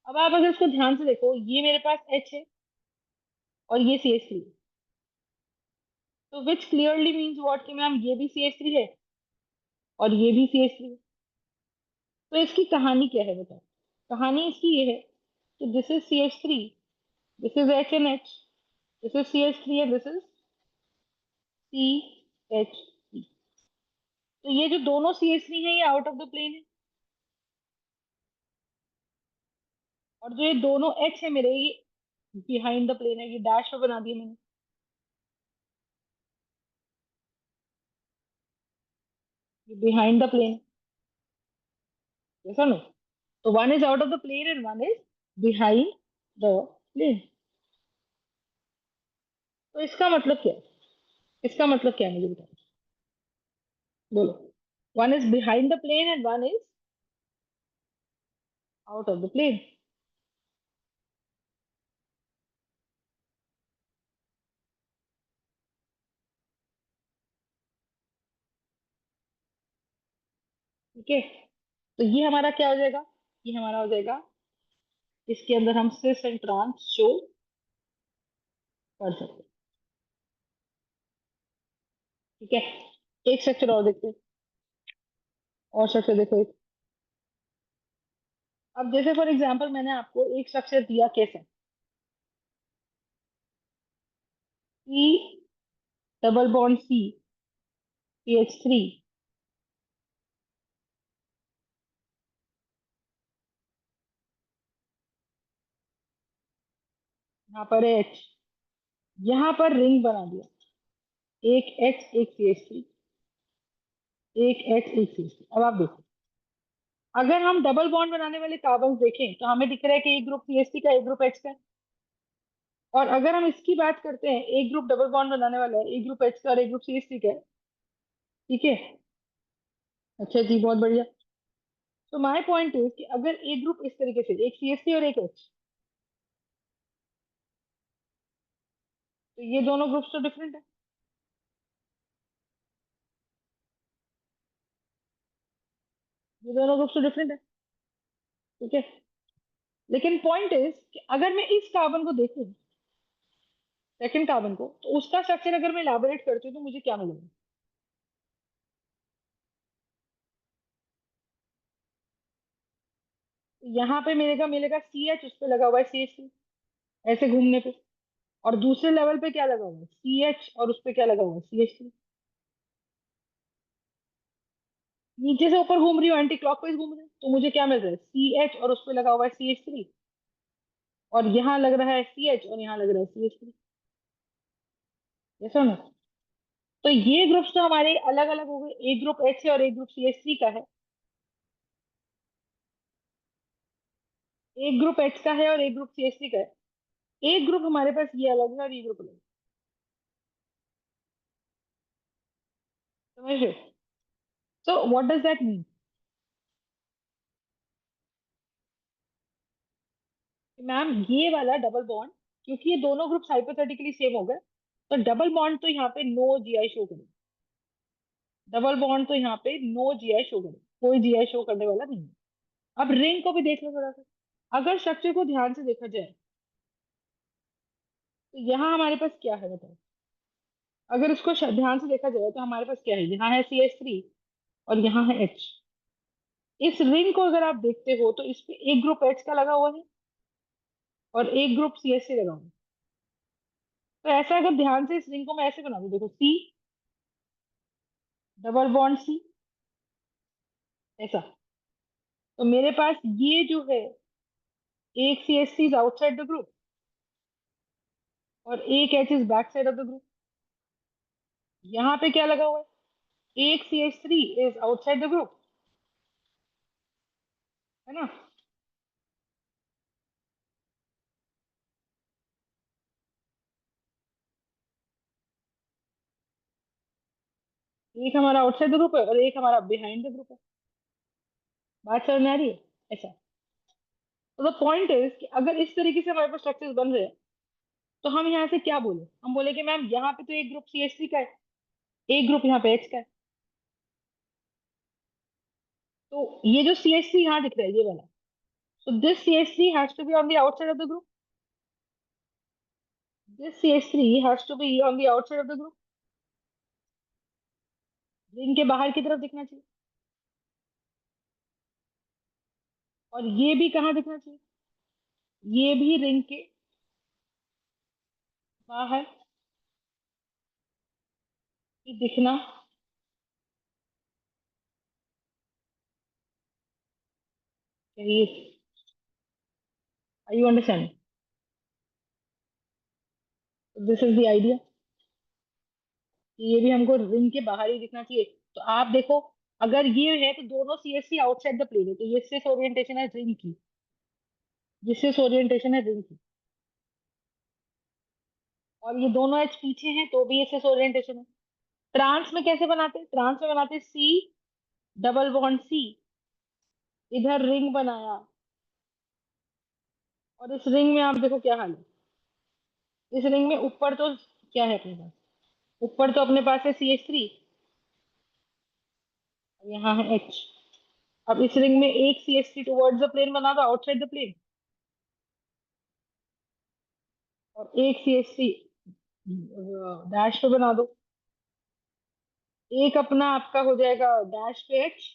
अब आप अगर इसको ध्यान से देखो, ये मेरे पास एच है और ये सी एच थ्री, तो विच क्लियरली मीन्स व्हाट कि मैम ये भी सी एच थ्री है और ये भी सी एच थ्री है। तो इसकी कहानी क्या है बताओ? कहानी इसकी ये है कि this is C H three, this is H N H, this is C H three and this is C H three. तो ये जो दोनों सी एच थ्री है ये आउट ऑफ द प्लेन है, और जो ये दोनों एच है मेरे, ये बिहाइंड द प्लेन है, ये डैश पे बना दिया मैंने, ये बिहाइंड द प्लेन, ऐसा नो? तो one is out of the plane and one is behind the plane. तो इसका मतलब क्या है, इसका मतलब क्या है मुझे बताओ, बोलो। One is behind the plane and one is out of the plane. ठीक है। तो ये हमारा क्या हो जाएगा, ये हमारा हो जाएगा, इसके अंदर हम सिस एंड ट्रांस शो कर सकते हैं। ठीक है। एक स्ट्रक्चर और देखते हैं, और स्ट्रक्चर देखो एक। अब जैसे फॉर एग्जांपल मैंने आपको एक स्ट्रक्चर दिया कैसे, सी डबल बॉन्ड सी CH3, यहाँ पर H, यहाँ पर रिंग बना दिया, एक H एक CH3, एक H एक CH3। अब आप देखो, अगर हम डबल बॉन्ड बनाने वाले कार्बन देखें तो हमें दिख रहा है कि एक ग्रुप CH3 का, एक ग्रुप H का है। और अगर हम इसकी बात करते हैं, एक ग्रुप डबल बॉन्ड बनाने वाला है, एक ग्रुप H का और एक ग्रुप CH3 का है, ठीक है। अच्छा जी, बहुत बढ़िया। तो माय पॉइंट इज कि अगर एक ग्रुप इस तरीके से, एक CH3 और एक H, तो ये दोनों ग्रुप्स तो डिफरेंट है, ये दोनों ग्रुप्स तो डिफरेंट है, ठीक है। लेकिन पॉइंट इज कि अगर मैं इस कार्बन को देखूं, सेकंड कार्बन को, तो उसका स्ट्रक्चर अगर मैं इलाबोरेट करती हूँ तो मुझे क्या मिलेगा। यहाँ पे मिलेगा मिलेगा CH, उस पे लगा हुआ है CH3, ऐसे घूमने पे। और दूसरे लेवल पे क्या लगा हुआ है, CH, और उस पे क्या लगा हुआ है, CH3। नीचे से ऊपर घूम रही हूँ, एंटी क्लॉकवाइज घूम रही हूँ, तो मुझे क्या मिल रहा है, CH, और उस पे लगा हुआ है CH3, और यहाँ लग रहा है CH, और यहाँ लग रहा है CH3। ऐसा ना। तो ये ग्रुप्स तो हमारे अलग अलग हो गए, एक ग्रुप H है और एक ग्रुप CH3 का है, एक ग्रुप H का है और एक ग्रुप CH3 का है। एक ग्रुप हमारे पास ये अलग है और ये ग्रुप अलग है। समझ रहे हो? So what does that mean? Ma'am ये वाला डबल बॉन्ड, क्योंकि ये दोनों ग्रुप्स हाइपोथेटिकली सेम हो गए, तो डबल बॉन्ड तो यहाँ पे नो GI शो करेगा, डबल बॉन्ड तो यहाँ पे नो GI शो करेगा, कोई GI शो करने वाला नहीं है। अब रिंग को भी देख लो थोड़ा सा, अगर स्ट्रक्चर को ध्यान से देखा जाए तो यहाँ हमारे पास क्या है बताओ। अगर इसको ध्यान से देखा जाए तो हमारे पास क्या है, यहाँ है CH3 और यहाँ है H। इस रिंग को अगर आप देखते हो तो इस पे एक ग्रुप H का लगा हुआ है और एक ग्रुप CH3 लगा हुआ है। तो ऐसा अगर ध्यान से इस रिंग को मैं ऐसे बना दूं, देखो C डबल बॉन्ड C, ऐसा। तो मेरे पास ये जो है, एक CH3 is outside the group और एक H is back side of the group. यहाँ पे क्या लगा हुआ है, एक CH3 is outside the group, है ना। एक हमारा आउटसाइड द ग्रुप है और एक हमारा बिहाइंड द ग्रुप है। बात समझ में आ रही है? ऐसा। तो द पॉइंट इज कि अगर इस तरीके से हमारे पास स्ट्रक्चर्स बन रहे हैं, तो हम यहाँ से क्या बोले, हम बोले कि मैम यहाँ पे तो एक ग्रुप CH3 का है, एक ग्रुप यहाँ पे H का है। तो ये जो CH3 यहाँ दिख रहा है, ये वाला, so this CH3 has to be on the outside of the group. This CH3 has to be on the outside of the group. Ring के बाहर की तरफ दिखना चाहिए। और ये भी कहाँ दिखना चाहिए, ये भी रिंग के बाहर ही दिखना चाहिए। Are you understand? This is the idea, ये भी हमको रिंग के बाहर ही दिखना चाहिए। तो आप देखो, अगर ये है तो दोनों CH3 आउटसाइड द प्लेन है, तो ये सिस ओरिएंटेशन है रिंग की, ये सिस ओरिएंटेशन है रिंग की। और ये दोनों एच पीछे हैं तो भी ये सिस ओरिएंटेशन है। ट्रांस में कैसे बनाते हैं, ट्रांस में बनाते हैं C डबल बॉन्ड C, इधर रिंग बनाया, और इस रिंग में आप देखो क्या हाल है। इस रिंग में ऊपर तो क्या है अपने पास, ऊपर तो अपने पास है CH3 और यहाँ है H। अब इस रिंग में एक CH3 टुवर्ड्स द प्लेन बना दो, आउटसाइड द प्लेन, और एक CH3 डैश पे बना दो, एक अपना आपका हो जाएगा डैश पे H,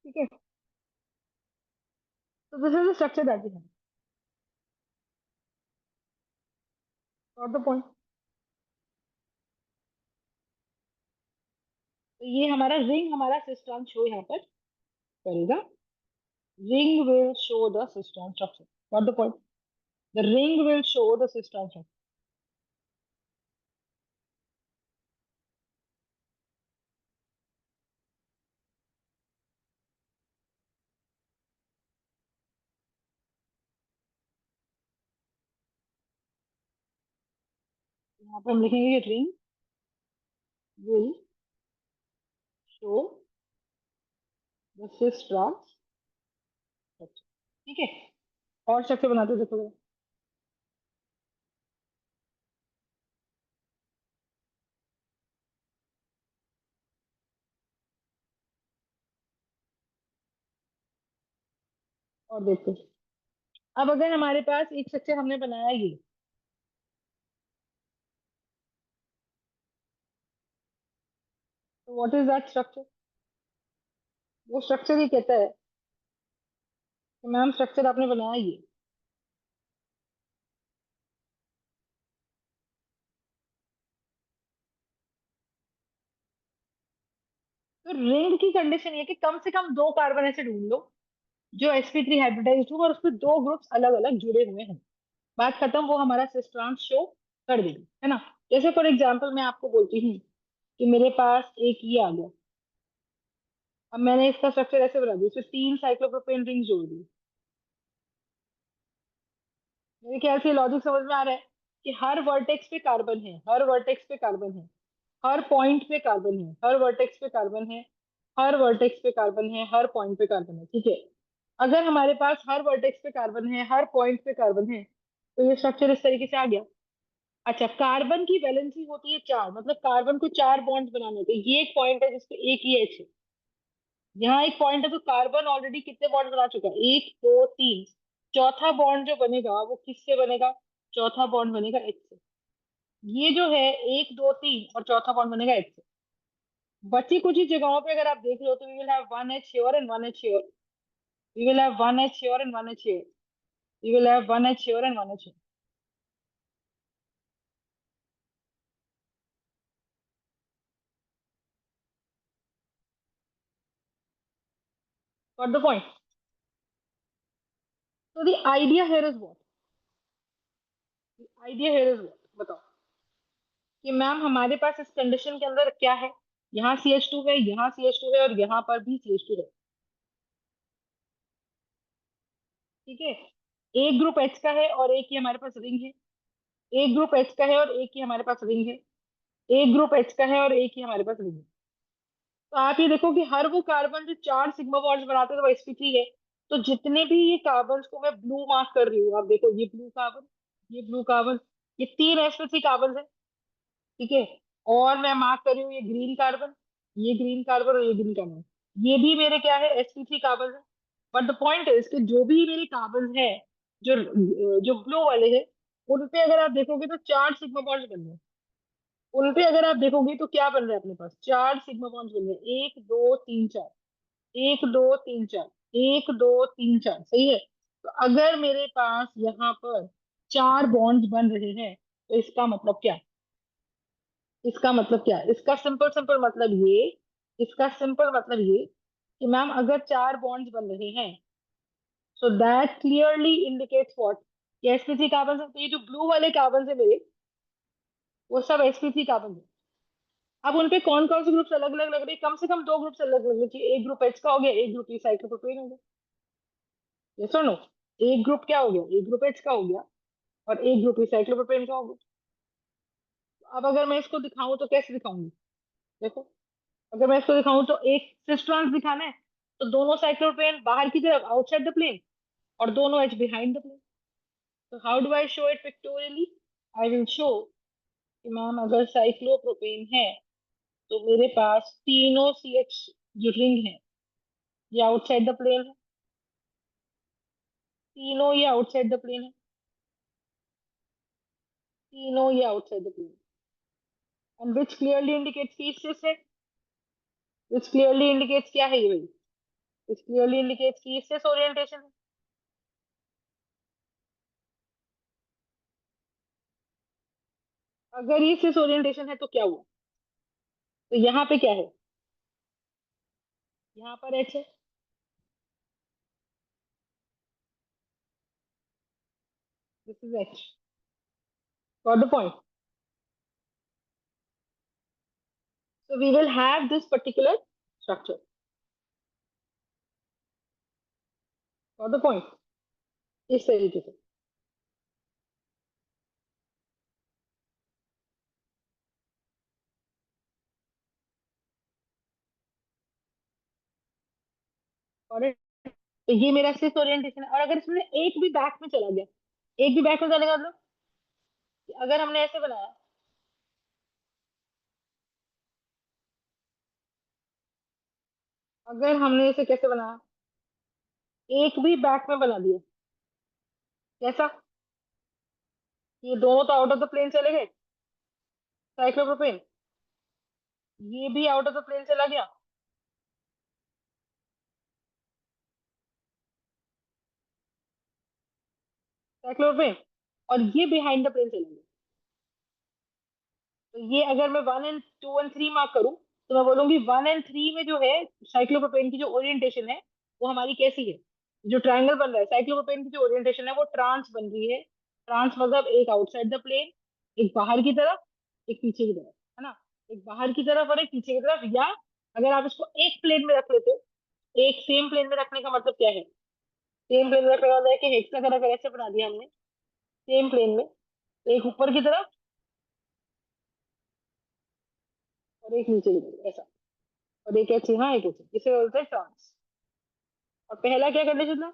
ठीक है, तो this is the structure that we have. Not the point. तो ये हमारा रिंग, हमारा सिस्टम शो यहाँ पर करेगा। Ring will show the system structure. Got the point? The ring will show the system structure. यहाँ पे हम लिखेंगे ring will show the system structure। ठीक है, और स्ट्रक्चर बनाते देखो जरा। और देखते हैं। अब अगर हमारे पास एक स्ट्रक्चर हमने बनाया ये, तो व्हाट इज दैट स्ट्रक्चर? वो स्ट्रक्चर ही कहता है कि मैम स्ट्रक्चर आपने बनाया ये। तो रिंग की कंडीशन ये कि कम से कम दो कार्बन ऐसे ढूंढ लो जो sp3 हाइब्रिडाइज्ड हो और उसमें दो ग्रुप्स अलग अलग जुड़े हुए हैं। बात खत्म, वो हमारा सिस्ट्रांस शो कर देगी, है ना। जैसे फॉर एग्जांपल मैं आपको बोलती हूँ कि मेरे पास एक ये आ गया। अब मैंने इसका स्ट्रक्चर ऐसे बना दिया, इसमें तीन साइक्लोप्रोपेन रिंग जोड़ दी। मेरे ख्याल से लॉजिक समझ में आ रहा है कि हर वर्टेक्स पे कार्बन है, हर वर्टेक्स पे कार्बन है, हर पॉइंट पे कार्बन है, हर वर्टेक्स पे कार्बन है, हर वर्टेक्स पे कार्बन है, हर पॉइंट पे कार्बन है। ठीक है, अगर हमारे पास हर वर्टेक्स पे कार्बन है, हर पॉइंट पे कार्बन है, तो ये स्ट्रक्चर इस तरीके से आ गया। अच्छा, कार्बन की वैलेंसी होती है चार, मतलब कार्बन को चार बॉन्ड्स बनाने होते हैं। ये एक पॉइंट है जिसपे एक ही एच है। यहाँ एक पॉइंट है, तो कार्बन ऑलरेडी कितने बॉन्ड बना चुका है? एक, दो, तीन। चौथा बॉन्ड जो बनेगा वो किससे बनेगा? चौथा बॉन्ड बनेगा एच से। ये जो है एक, दो, तीन, और चौथा बॉन्ड बनेगा एच से। बची कुछ ही जगहों पे अगर आप देख लो तो we will have one H here and one H here, we will have one H here and one H here, we will have one H here and one H here. Got the point? तो the idea here is what, idea here is what, बताओ कि ma'am हमारे पास इस condition के अंदर क्या है? यहाँ CH2 है, यहाँ CH2 है, और यहाँ पर भी CH2 है। ठीक है, एक ग्रुप H का है और एक ही हमारे पास रिंग है। एक ग्रुप H का है और एक ही हमारे पास रिंग है। एक ग्रुप H का है और एक ही हमारे पास रिंग है। तो आप ये देखो कि हर वो कार्बन जो चार सिग्मा बॉन्ड्स बनाते हैं तो वो sp3 है। तो जितने भी ये कार्बन को मैं ब्लू मार्क कर रही हूँ, आप देखो ये ब्लू कार्बन, ये ब्लू कार्बन, ये तीन sp3 कार्बन है। ठीक है, और मैं मार्क कर रही हूँ ये ग्रीन कार्बन, ये ग्रीन कार्बन और ये ग्रीन कार्बन, ये भी मेरे क्या है? sp3 कार्बन है। बट द पॉइंट इज कि जो भी मेरे कार्बन है, जो जो ब्लू वाले हैं, उन पे अगर आप देखोगे तो चार सिग्मा बॉन्ड्स बन रहे हैं। उन पे अगर आप देखोगे तो क्या बन रहा है अपने पास? चार सिग्मा बॉन्ड्स बन रहे हैं, एक, दो, तीन, चार, एक, दो, तीन, चार, एक, दो, तीन, चार, सही है। तो अगर मेरे पास यहाँ पर चार बॉन्ड्स बन रहे हैं, तो इसका मतलब क्या? इसका मतलब क्या? इसका सिंपल सिंपल मतलब ये, इसका सिंपल मतलब ये कि मैम अगर चार बॉन्ड्स बन रहे हैं, so that clearly indicates what? ये sp3 कार्बन है। तो ये जो ब्लू वाले कार्बन है मेरे, वो सब sp3 कार्बन है। अब उनपे कौन कौन से ग्रुप्स अलग अलग लग रहे हैं? कम से कम दो ग्रुप्स अलग लगने चाहिए। एक ग्रुप H का हो गया, एक ग्रुप साइक्लोप्रोपेन हो गया। ये सुनो, एक ग्रुप क्या हो गया? एक ग्रुप H का हो गया और एक ग्रुप साइक्लोप्रोपेन का हो गया। अब अगर मैं इसको दिखाऊं तो कैसे दिखाऊंगी? देखो, अगर मैं इसको दिखाऊं तो एक सिस ट्रांस दिखाना है, तो दोनों साइक्लोपेन बाहर की तरफ, आउटसाइड द प्लेन, और दोनों एच बिहाइंड द प्लेन। तो how do I show it pictorially? I will show कि मैम अगर साइक्लोप्रोपेन है तो मेरे पास तीनों CH जो रिंग है, ये आउटसाइड द प्लेन है। तीनों ये आउटसाइड द प्लेन है, तीनों ये outside the plane. And which clearly indicates कि सिस है, विच क्लियरली इंडिकेट्स क्या है ये भाई? दिस क्लियरली इंडिकेट्स कि सिस ओरिएंटेशन है। अगर ये सिस ओरिएंटेशन है तो क्या हुआ? तो यहाँ पे क्या है? यहाँ पर एच है। This is H. Got the point? So we will have this particular structure. Got the point? इस तरीके से। Got it? तो ये मेरा सिस ओरिएंटेशन है। और अगर इसमें एक भी बैक में चला गया, एक भी बैक में चलेगा मतलब कि अगर हमने ऐसे बनाया, अगर हमने इसे कैसे बनाया, एक भी बैक में बना दिया, कैसा? ये दोनों तो आउट ऑफ द प्लेन चले गए, साइक्लोप्रोपेन। ये भी आउट ऑफ द प्लेन चला गया, साइक्लोप्रोपेन। और ये बिहाइंड द प्लेन चला गया। तो ये अगर मैं 1 and 2 and 3 मार्क करूं, तो मैं बोलूंगी 1 and 3 में जो है साइक्लोप्रोपेन की जो ओरिएंटेशन है वो हमारी कैसी है? जो ट्रायंगल बन रहा है, साइक्लोप्रोपेन की जो ओरिएंटेशन है वो ट्रांस बन रही है। ट्रांस मतलब एक आउटसाइड द प्लेन, एक बाहर की तरफ, एक पीछे की तरफ, है ना? एक बाहर की तरफ और एक पीछे की तरफ। या अगर आप इसको एक प्लेन में रख लेते हो, एक सेम प्लेन में रखने का मतलब क्या है? सेम प्लेन में रखने का मतलब है कि हेक्सागोनल अगर ऐसे बना दिया हमने सेम प्लेन में, तो एक ऊपर की तरफ और एक नीचे की तरफ, ऐसा। और एक ऐसे, हाँ एक ऐसे, इसे बोलते हैं ट्रांस। और पहला क्या कंडीशन था?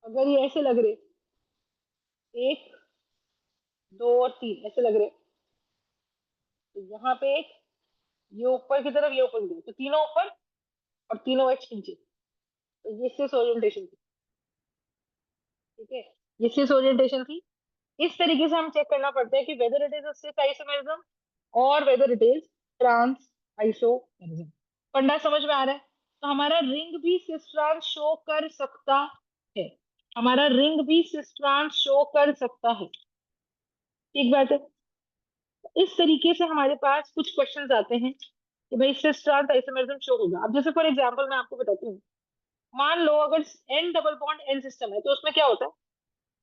अगर ये ऐसे लग रहे, एक, दो और तीन ऐसे लग रहे, तो यहाँ पे एक, ये ऊपर की तरफ, ये ऊपर की तरफ, तो तीनों ऊपर और तीनों एच नीचे। तो ये सिस ओरिएंटेशन थी। ठीक है, ये सिस ओरिएंटेशन थी। इस तरीके से हम चेक करना पड़ता है कि whether it is cis isomerism और whether it is trans isomerism. Funda समझ में आ रहा है? तो हमारा रिंग भी सिस ट्रांस शो कर सकता है। हमारा रिंग भी सिस ट्रांस शो कर सकता है। ठीक बात है। इस तरीके से हमारे पास कुछ क्वेश्चंस आते हैं कि भाई सिस ट्रांस आइसोमेरिज्म शो होगा। अब जैसे फॉर एग्जांपल मैं आपको बताती हूँ, मान लो अगर N double bond N system है, तो उसमें क्या होता है?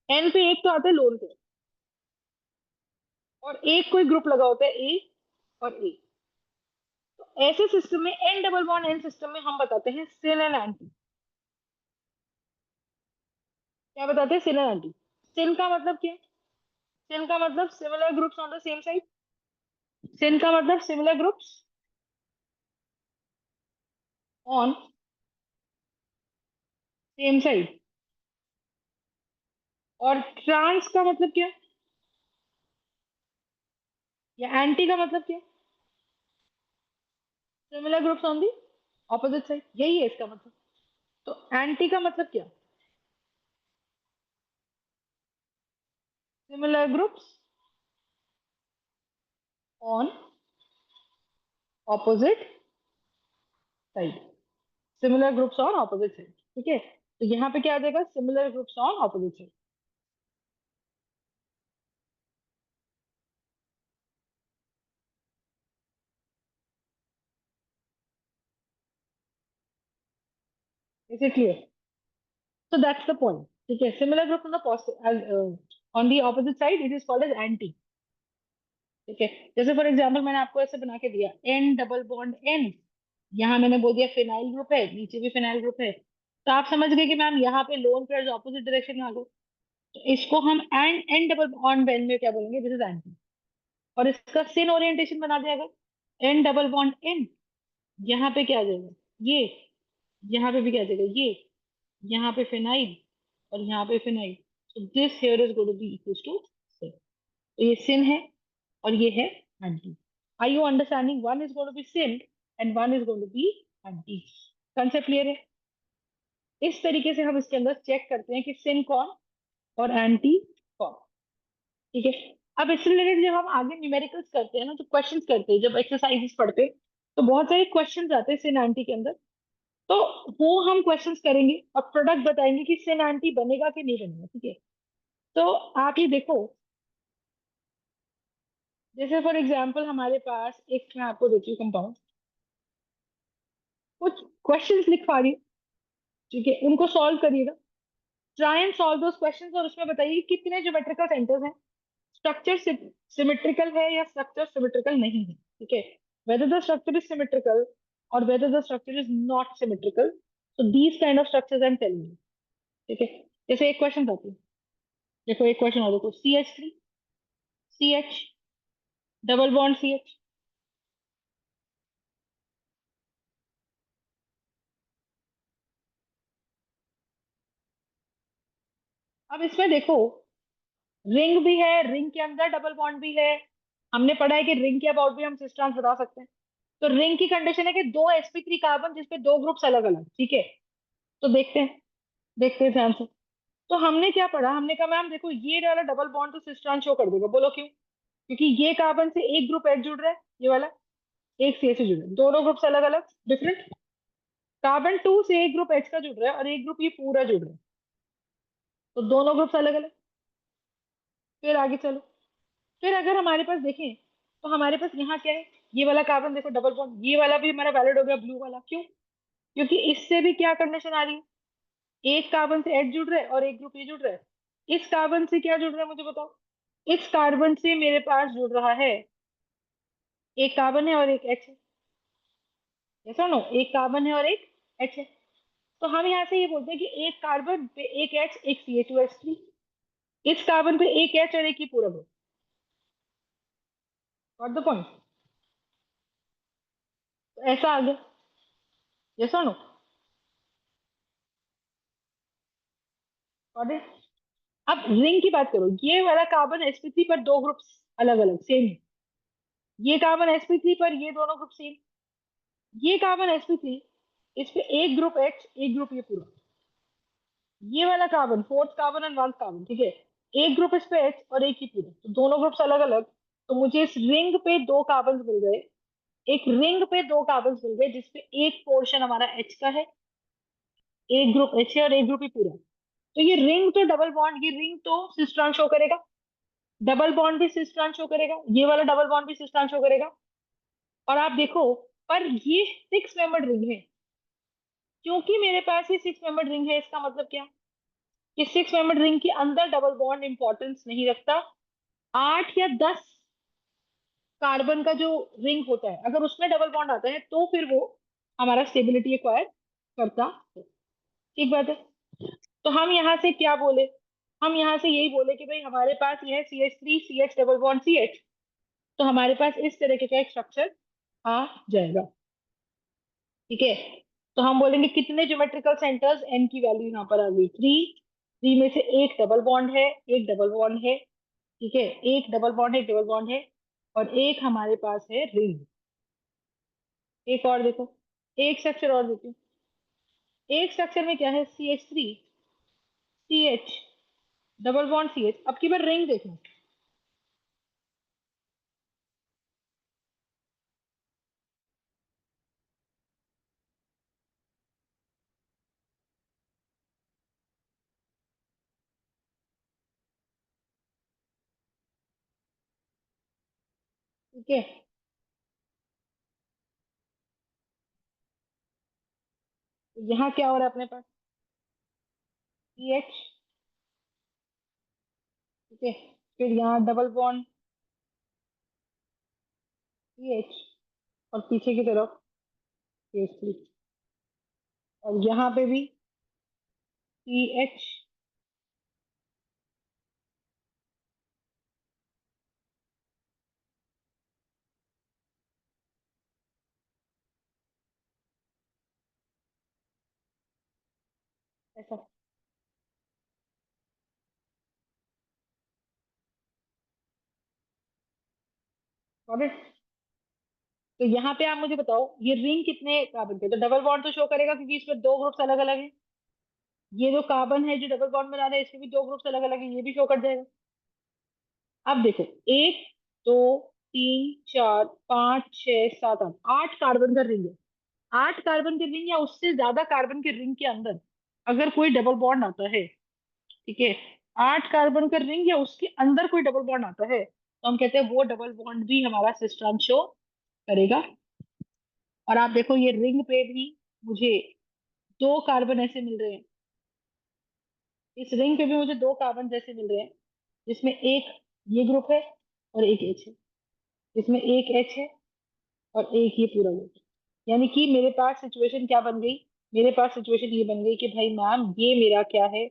एन पे एक तो आता है लोन पे, और एक कोई ग्रुप लगा होता है ए और ए। तो ऐसे सिस्टम में, N double bond N system में, हम बताते हैं सिन एंड एंटी। क्या बताते हैं? Sin and anti. सिन का मतलब क्या? सिन का मतलब similar groups on the same side. Syn का मतलब similar groups on same side. और ट्रांस का मतलब क्या? या एंटी का मतलब क्या? Similar groups on the opposite side, यही है इसका मतलब। तो एंटी का मतलब क्या? Similar groups on opposite side. Similar groups on opposite side. ठीक है, तो यहाँ पे क्या आ जाएगा? Similar groups on opposite side. Is it clear? So that's the point. ठीक है, similar group on the positive on the opposite side it is called as anti. ठीक है, जैसे फॉर एग्जांपल मैंने आपको ऐसे बना के दिया एन डबल बॉन्ड एन, यहाँ मैंने बोल दिया फिनाइल ग्रुप है, नीचे भी फिनाइल ग्रुप है। तो आप समझ गए कि मैम यहाँ पे लोन पेयर्स ऑपोजिट डायरेक्शन में आ गए। तो इसको हम N N double bond N में क्या बोलेंगे? This is anti. और इसका सिन ओरिएंटेशन बना दिया अगर एन डबल बॉन्ड एन, यहाँ पे क्या आ जाएगा? ये। यहाँ पे भी क्या आ जाएगा? ये। यहाँ पे फिनाइल और यहाँ पे फिनाइल। तो this here is going to be equal to syn. तो ये सिन है और ये है anti. Are you understanding? One is going to be syn and one is going to be anti. Concept clear है? इस तरीके से हम इसके अंदर चेक करते हैं कि सिन कौन और एंटी कौन। ठीक है, अब इससे रिलेटेड जब हम आगे न्यूमेरिकल्स करते हैं ना, तो क्वेश्चंस करते हैं जब एक्सरसाइजेस पढ़ते हैं, तो बहुत सारे क्वेश्चंस आते हैं सिन एंटी के अंदर। तो वो हम क्वेश्चंस करेंगे और प्रोडक्ट बताएंगे कि सिन एंटी बनेगा कि नहीं बनेगा, ठीक है। तो आप ये देखो, जैसे फॉर एग्जाम्पल हमारे पास एक, मैं आपको देती हूँ कंपाउंड, कुछ क्वेश्चंस लिखवा रही हूँ, ठीक है, उनको सॉल्व करिएगा। Try and solve those questions और उसमें बताइए कि कितने ज्योमेट्रिकल सेंटर्स हैं, स्ट्रक्चर सिमेट्रिकल है या स्ट्रक्चर सिमेट्रिकल नहीं है, ठीक है। Whether the structure is symmetrical और whether the structure is not symmetrical, so these kind of structures I'm telling you, ठीक है। जैसे एक क्वेश्चन था, देखो एक क्वेश्चन और देखो, CH3 CH double bond CH। अब इसमें देखो, रिंग भी है, रिंग के अंदर डबल बॉन्ड भी है। हमने पढ़ा है कि रिंग के अबाउट भी हम सिस ट्रांस बता सकते हैं। तो रिंग की कंडीशन है कि दो sp3 कार्बन जिसपे दो ग्रुप्स अलग अलग, ठीक है। तो देखते हैं ध्यान से। तो हमने क्या पढ़ा, हमने कहा मैम देखो ये वाला डबल बॉन्ड तो सिस ट्रांस शो कर देगा, बोलो क्यों? क्योंकि ये कार्बन से एक ग्रुप एच जुड़ रहा है, ये वाला एक सी से जुड़ रहा है, दोनों ग्रुप्स अलग अलग डिफरेंट। कार्बन 2 से एक ग्रुप एच का जुड़ रहा है और एक ग्रुप ये पूरा जुड़ रहा है, तो दोनों ग्रुप्स अलग अलग। फिर आगे चलो, फिर अगर हमारे पास देखें तो हमारे पास यहाँ क्या है, ये वाला कार्बन देखो डबल बॉन्ड, ये वाला भी हमारा वैलिड हो गया ब्लू वाला, क्यों? क्योंकि इससे भी क्या कंडीशन आ रही है, एक कार्बन से एच जुड़ रहा है और एक ग्रुप ये जुड़ रहा है। इस कार्बन से क्या जुड़ रहा है मुझे बताओ, इस कार्बन से मेरे पास जुड़ रहा है, एक कार्बन है और एक एच है, ऐसा नो, एक कार्बन है और एक एच है। तो हम यहाँ से ये बोलते हैं कि एक कार्बन पे एक एच, एक CH2H3, इस कार्बन पे एक एच और एक ही पूरा ग्रुप। Got the point? तो ऐसा आ गया, यस और नो? Got it? अब रिंग की बात करो, ये वाला कार्बन sp3 पर दो ग्रुप्स अलग अलग सेम है, ये कार्बन sp3 पर ये दोनों ग्रुप सेम, ये कार्बन sp3 इस पे एक ग्रुप एच, एक ग्रुप ये पूरा, ये वाला carbon fourth carbon and one carbon, ठीक है, एक ग्रुप इस पे एच और एक ही पूरा, तो दोनों ग्रुप्स अलग अलग। तो मुझे इस रिंग पे दो कार्बन मिल गए, एक रिंग पे दो कार्बन मिल गए जिसपे एक पोर्शन हमारा एच का है, एक ग्रुप एच है और एक ग्रुप ही पूरा। तो ये रिंग तो डबल बॉन्ड, ये रिंग तो सिस ट्रांस शो करेगा, डबल बॉन्ड भी सिस ट्रांस शो करेगा, ये वाला डबल बॉन्ड भी सिस ट्रांस शो करेगा। और आप देखो, पर ये 6 मेंबर्ड रिंग है, क्योंकि मेरे पास ये 6 मेंबर्ड रिंग है, इसका मतलब क्या, कि 6 मेंबर्ड रिंग के अंदर डबल बॉन्ड इंपॉर्टेंस नहीं रखता। 8 या 10 कार्बन का जो रिंग होता है, अगर उसमें डबल बॉन्ड आता है तो फिर वो हमारा स्टेबिलिटी एक्वायर करता है, ठीक बात है। तो हम यहाँ से क्या बोले, हम यहाँ से यही बोले कि भाई हमारे पास ये है CH3 CH double bond CH, तो हमारे पास इस तरीके का एक स्ट्रक्चर आ जाएगा, ठीक है। तो हम बोलेंगे कितने ज्योमेट्रिकल सेंटर्स, n की वैल्यू यहाँ पर आ गई 3, 3 में से एक डबल बॉन्ड है, एक डबल बॉन्ड है, ठीक है, एक डबल बॉन्ड है, एक डबल बॉन्ड है, और एक हमारे पास है रिंग। एक और देखो, एक स्ट्रक्चर और देती हूँ, एक स्ट्रक्चर में क्या है, CH3 CH double bond CH। अब की बार रिंग देखो, ठीक है। तो यहाँ क्या हो रहा है अपने पास, CH, ठीक है, फिर यहाँ डबल बॉन्ड CH, और पीछे की तरफ CH3, और यहाँ पे भी CH, ऐसा। Got it? तो यहाँ पे आप मुझे बताओ ये रिंग कितने कार्बन पे, तो डबल बॉन्ड तो शो करेगा क्योंकि इसमें दो ग्रुप्स अलग अलग हैं। ये जो कार्बन है जो डबल बॉन्ड बना रहा है इसके भी दो ग्रुप्स अलग अलग हैं, ये भी शो कर जाएगा। अब देखो, एक, दो, 3 4 5 6 7 8 8 कार्बन का रिंग है। 8 कार्बन के रिंग या उससे ज्यादा कार्बन के रिंग के अंदर अगर कोई डबल बॉन्ड आता है, ठीक है, 8 कार्बन का रिंग या उसके अंदर कोई डबल बॉन्ड आता है, तो हम कहते हैं वो डबल बॉन्ड भी हमारा सिस ट्रांस शो करेगा। और आप देखो ये रिंग पे भी मुझे 2 कार्बन ऐसे मिल रहे हैं, इस रिंग पे भी मुझे 2 कार्बन जैसे मिल रहे हैं, जिसमें एक ये ग्रुप है और एक एच है, जिसमें एक एच है और एक ये पूरा ग्रुप है। यानी कि मेरे पास सिचुएशन क्या बन गई, मेरे पास सिचुएशन ये बन गई कि भाई मैम ये मेरा क्या है,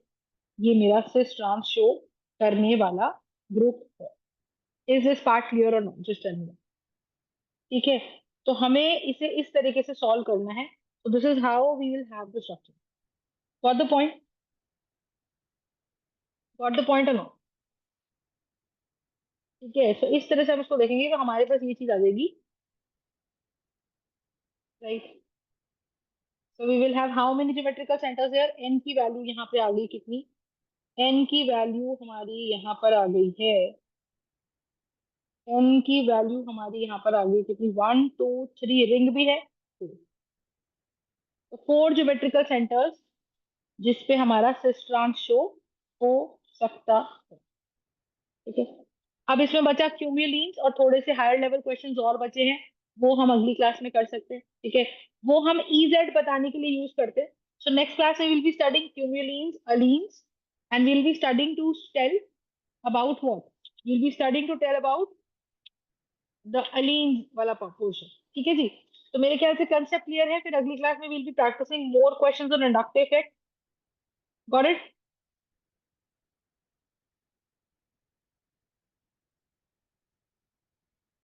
ये मेरा सिस ट्रांस शो करने वाला ग्रुप है। इज दिस पार्ट क्लियर और नॉट, जस्ट टेल मी। ठीक है, तो हमें इसे इस तरीके से सॉल्व करना है। तो this is how we will have the structure. Got the point? Got the point और नो? ठीक है, तो इस तरह से हम इसको देखेंगे तो हमारे पास ये चीज आ जाएगी, right. So we will have how many geometrical centers here, N की वैल्यू यहाँ पे आ गई कितनी, एन की वैल्यू हमारी यहाँ पर आ गई है, एन की वैल्यू हमारी यहाँ पर आ गई कितनी, 1 2 3, रिंग भी है 2, तो 4 ज्योमेट्रिकल सेंटर्स जिसपे हमारा सिस ट्रांस शो हो सकता है। ठीक है, अब इसमें बचा क्यूम्युलिन्स और थोड़े से हायर लेवल क्वेश्चंस और बचे हैं, वो हम अगली क्लास में कर सकते हैं। ठीक है, वो हम इजेड बताने के लिए यूज करते हैं। सो नेक्स्ट क्लास में will be studying cumulenes, allenes, and will be studying to tell about what, will be studying to tell about the allenes वाला पोर्शन। ठीक है जी, तो मेरे ख्याल से कंसेप्ट क्लियर है। फिर अगली क्लास में will be practicing more questions on inductive effect. Got it?